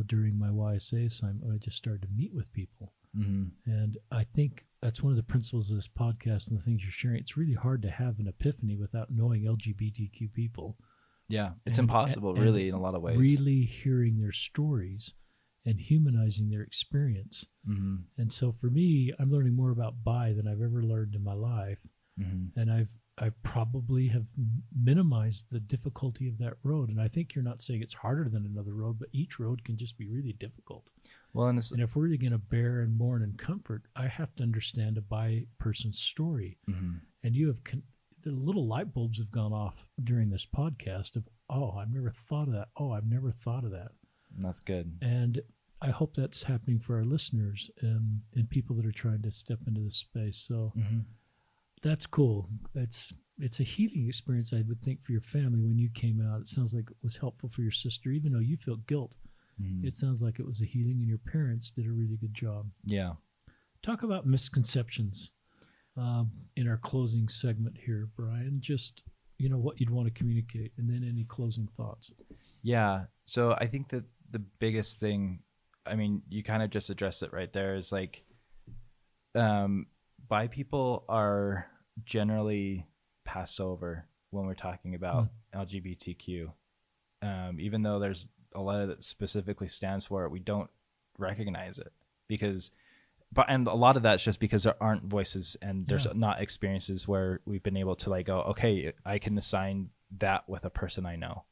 during my YSA assignment when I just started to meet with people. And I think that's one of the principles of this podcast and the things you're sharing. It's really hard to have an epiphany without knowing LGBTQ people. Yeah, it's impossible, really, in a lot of ways. Really hearing their stories and humanizing their experience. And so for me, I'm learning more about bi than I've ever learned in my life. And I probably have minimized the difficulty of that road. And I think you're not saying it's harder than another road, but each road can just be really difficult. Well, and if we're really going to bear and mourn and comfort, I have to understand a bi person's story. And you have the little light bulbs have gone off during this podcast of, I've never thought of that. I've never thought of that. And that's good. And I hope that's happening for our listeners and people that are trying to step into this space. So that's cool. It's a healing experience, I would think, for your family when you came out. It sounds like it was helpful for your sister, even though you felt guilt. It sounds like it was a healing, and your parents did a really good job. Yeah. Talk about misconceptions in our closing segment here, Brian. Just, what you'd want to communicate, and then any closing thoughts. Yeah. So I think that the biggest thing, I mean, you kind of just addressed it right there, is like, bi people are generally passed over when we're talking about LGBTQ. Even though there's a letter that specifically stands for it, we don't recognize it and a lot of that's just because there aren't voices and there's not experiences where we've been able to like go, okay, I can assign that with a person I know.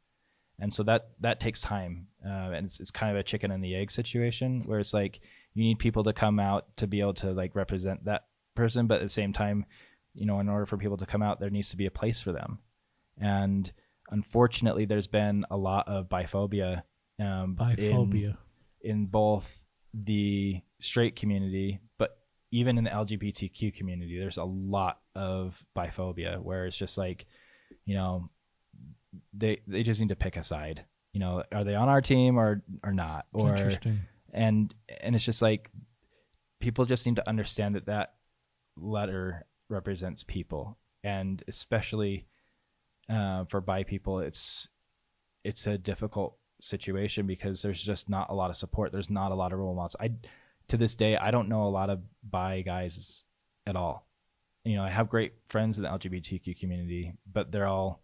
And so that takes time, and it's kind of a chicken and the egg situation where it's like you need people to come out to be able to like represent that person, but at the same time, in order for people to come out, there needs to be a place for them. And unfortunately, there's been a lot of biphobia, in both the straight community, but even in the LGBTQ community, there's a lot of biphobia where it's just like, they just need to pick a side. Are they on our team or not? Or Interesting. And it's just like people just need to understand that letter represents people, and especially for bi people, it's a difficult situation because there's just not a lot of support. There's not a lot of role models. To this day, I don't know a lot of bi guys at all. I have great friends in the LGBTQ community, but they're all,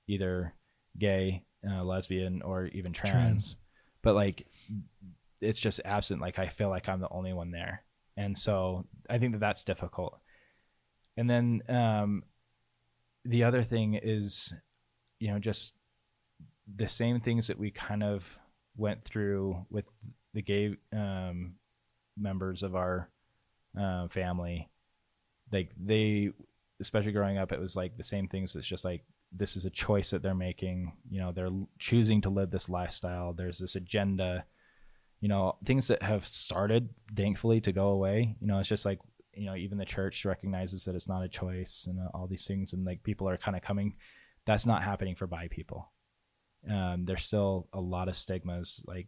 either gay, lesbian, or even trans. But like, it's just absent. Like, I feel like I'm the only one there. And so I think that's difficult. And then the other thing is, just the same things that we kind of went through with the gay members of our family. Like, they, especially growing up, it was like the same things. It's just like, this is a choice that they're making. They're choosing to live this lifestyle. There's this agenda, things that have started, thankfully, to go away. It's just like, even the church recognizes that it's not a choice, and all these things. And like, people are kind of coming. That's not happening for bi people. There's still a lot of stigmas. Like,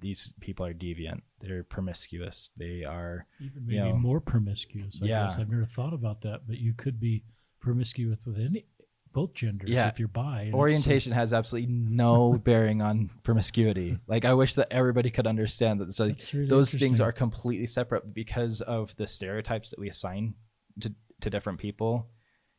these people are deviant. They're promiscuous. They are even maybe more promiscuous. I guess I've never thought about that, but you could be promiscuous with both genders if you're bi. Orientation has absolutely no bearing on promiscuity. Like, I wish that everybody could understand that. So like, really those things are completely separate because of the stereotypes that we assign to different people.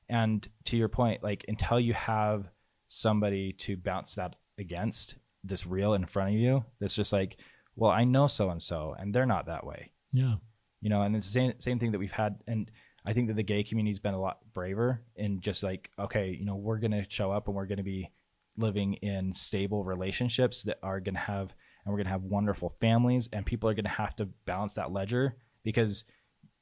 And to your point, like, until you have somebody to bounce that against, this real in front of you, that's just like, well, I know so-and-so, and they're not that way. Yeah. And it's the same thing that we've had. And I think that the gay community's been a lot braver in just like, okay, we're going to show up and we're going to be living in stable relationships that are going to have, and we're going to have wonderful families, and people are going to have to balance that ledger, because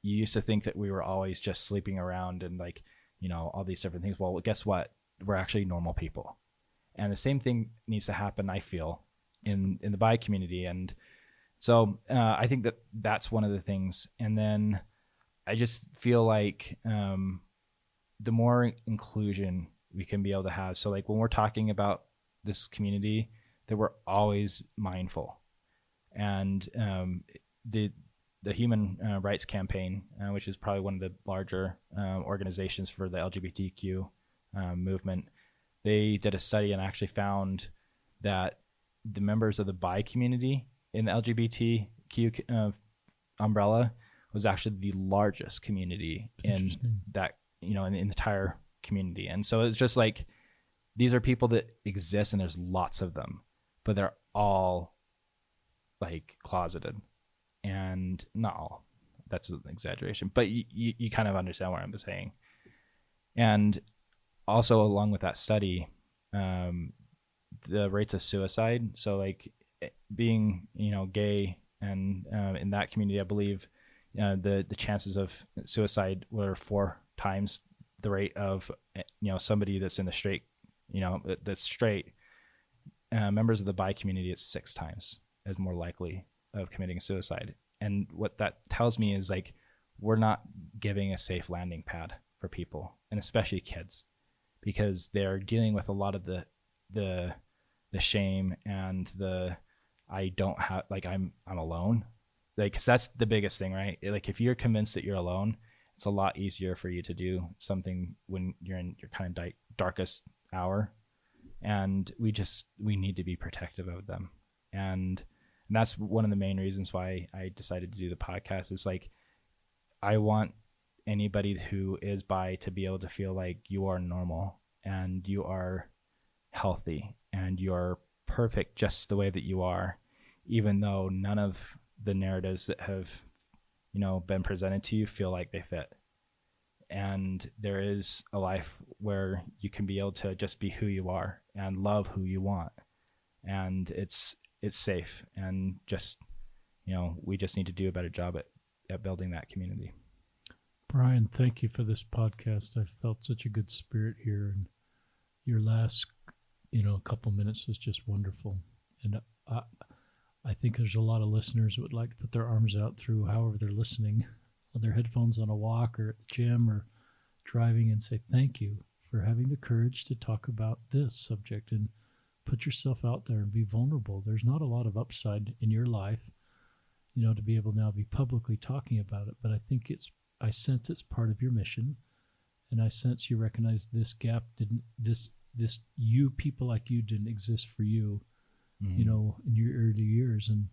you used to think that we were always just sleeping around and like, all these different things. Well, guess what? We're actually normal people. And the same thing needs to happen, I feel, in the bi community. And so I think that that's one of the things. And then I just feel like the more inclusion we can be able to have. So like, when we're talking about this community, that we're always mindful. And the Human Rights Campaign, which is probably one of the larger organizations for the LGBTQ movement, they did a study and actually found that the members of the bi community in the LGBTQ umbrella was actually the largest community in that, in the entire community. And so it's just like, these are people that exist, and there's lots of them, but they're all like closeted. And not all, that's an exaggeration, but you kind of understand what I'm saying. And also, along with that study, the rates of suicide. So like, being, gay, and in that community, I believe the chances of suicide were 4 times the rate of, somebody that's in the straight, that's straight. Members of the bi community, it's 6 times as more likely of committing suicide. And what that tells me is like, we're not giving a safe landing pad for people, and especially kids, because they're dealing with a lot of the shame and the, I don't have, like, I'm alone. Like, 'cause that's the biggest thing, right? Like, if you're convinced that you're alone, it's a lot easier for you to do something when you're in your kind of darkest hour. And we need to be protective of them. And that's one of the main reasons why I decided to do the podcast. Is like, I want anybody who is bi to be able to feel like you are normal, and you are healthy, and you're perfect just the way that you are, even though none of the narratives that have, been presented to you feel like they fit. and there is a life where you can be able to just be who you are and love who you want, and it's safe, and just, we just need to do a better job at building that community. Brian, thank you for this podcast. I felt such a good spirit here, and your last, couple minutes was just wonderful. And I think there's a lot of listeners who would like to put their arms out through however they're listening, on their headphones on a walk or at the gym or driving, and say thank you for having the courage to talk about this subject and put yourself out there and be vulnerable. There's not a lot of upside in your life, to be able to now be publicly talking about it. But I sense it's part of your mission, and I sense you recognize this gap people like you didn't exist for you, in your early years. And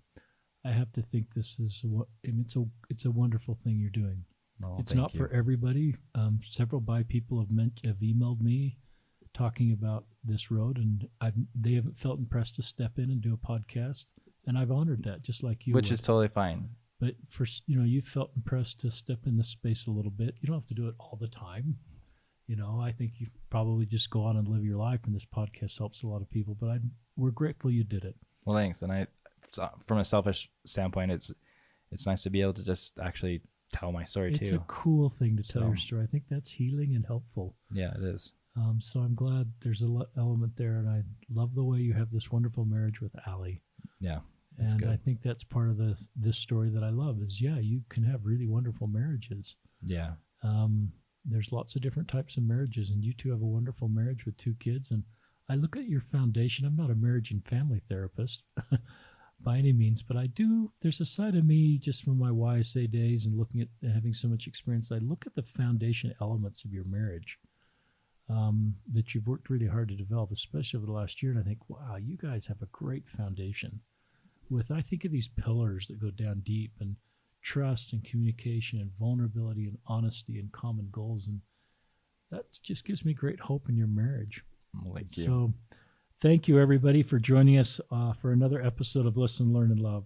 I have to think this is it's a wonderful thing you're doing. Oh, it's not for everybody. Several people have emailed me talking about this road, and they haven't felt impressed to step in and do a podcast, and I've honored that, just like you. Which is totally fine. But you felt impressed to step in this space a little bit. You don't have to do it all the time. I think you probably just go on and live your life, and this podcast helps a lot of people. But we're grateful you did it. Well, thanks. And from a selfish standpoint, it's nice to be able to just actually tell my story too. It's a cool thing to tell your story. I think that's healing and helpful. Yeah, it is. So I'm glad there's an element there, and I love the way you have this wonderful marriage with Allie. Yeah. And good. I think that's part of this story that I love is, you can have really wonderful marriages. Yeah. There's lots of different types of marriages, and you two have a wonderful marriage with 2 kids. And I look at your foundation. I'm not a marriage and family therapist by any means, but there's a side of me just from my YSA days and looking at and having so much experience. I look at the foundation elements of your marriage that you've worked really hard to develop, especially over the last year. And I think, wow, you guys have a great foundation. I think of these pillars that go down deep, and trust and communication and vulnerability and honesty and common goals. And that just gives me great hope in your marriage. Thank you. So thank you, everybody, for joining us for another episode of Listen, Learn, and Love.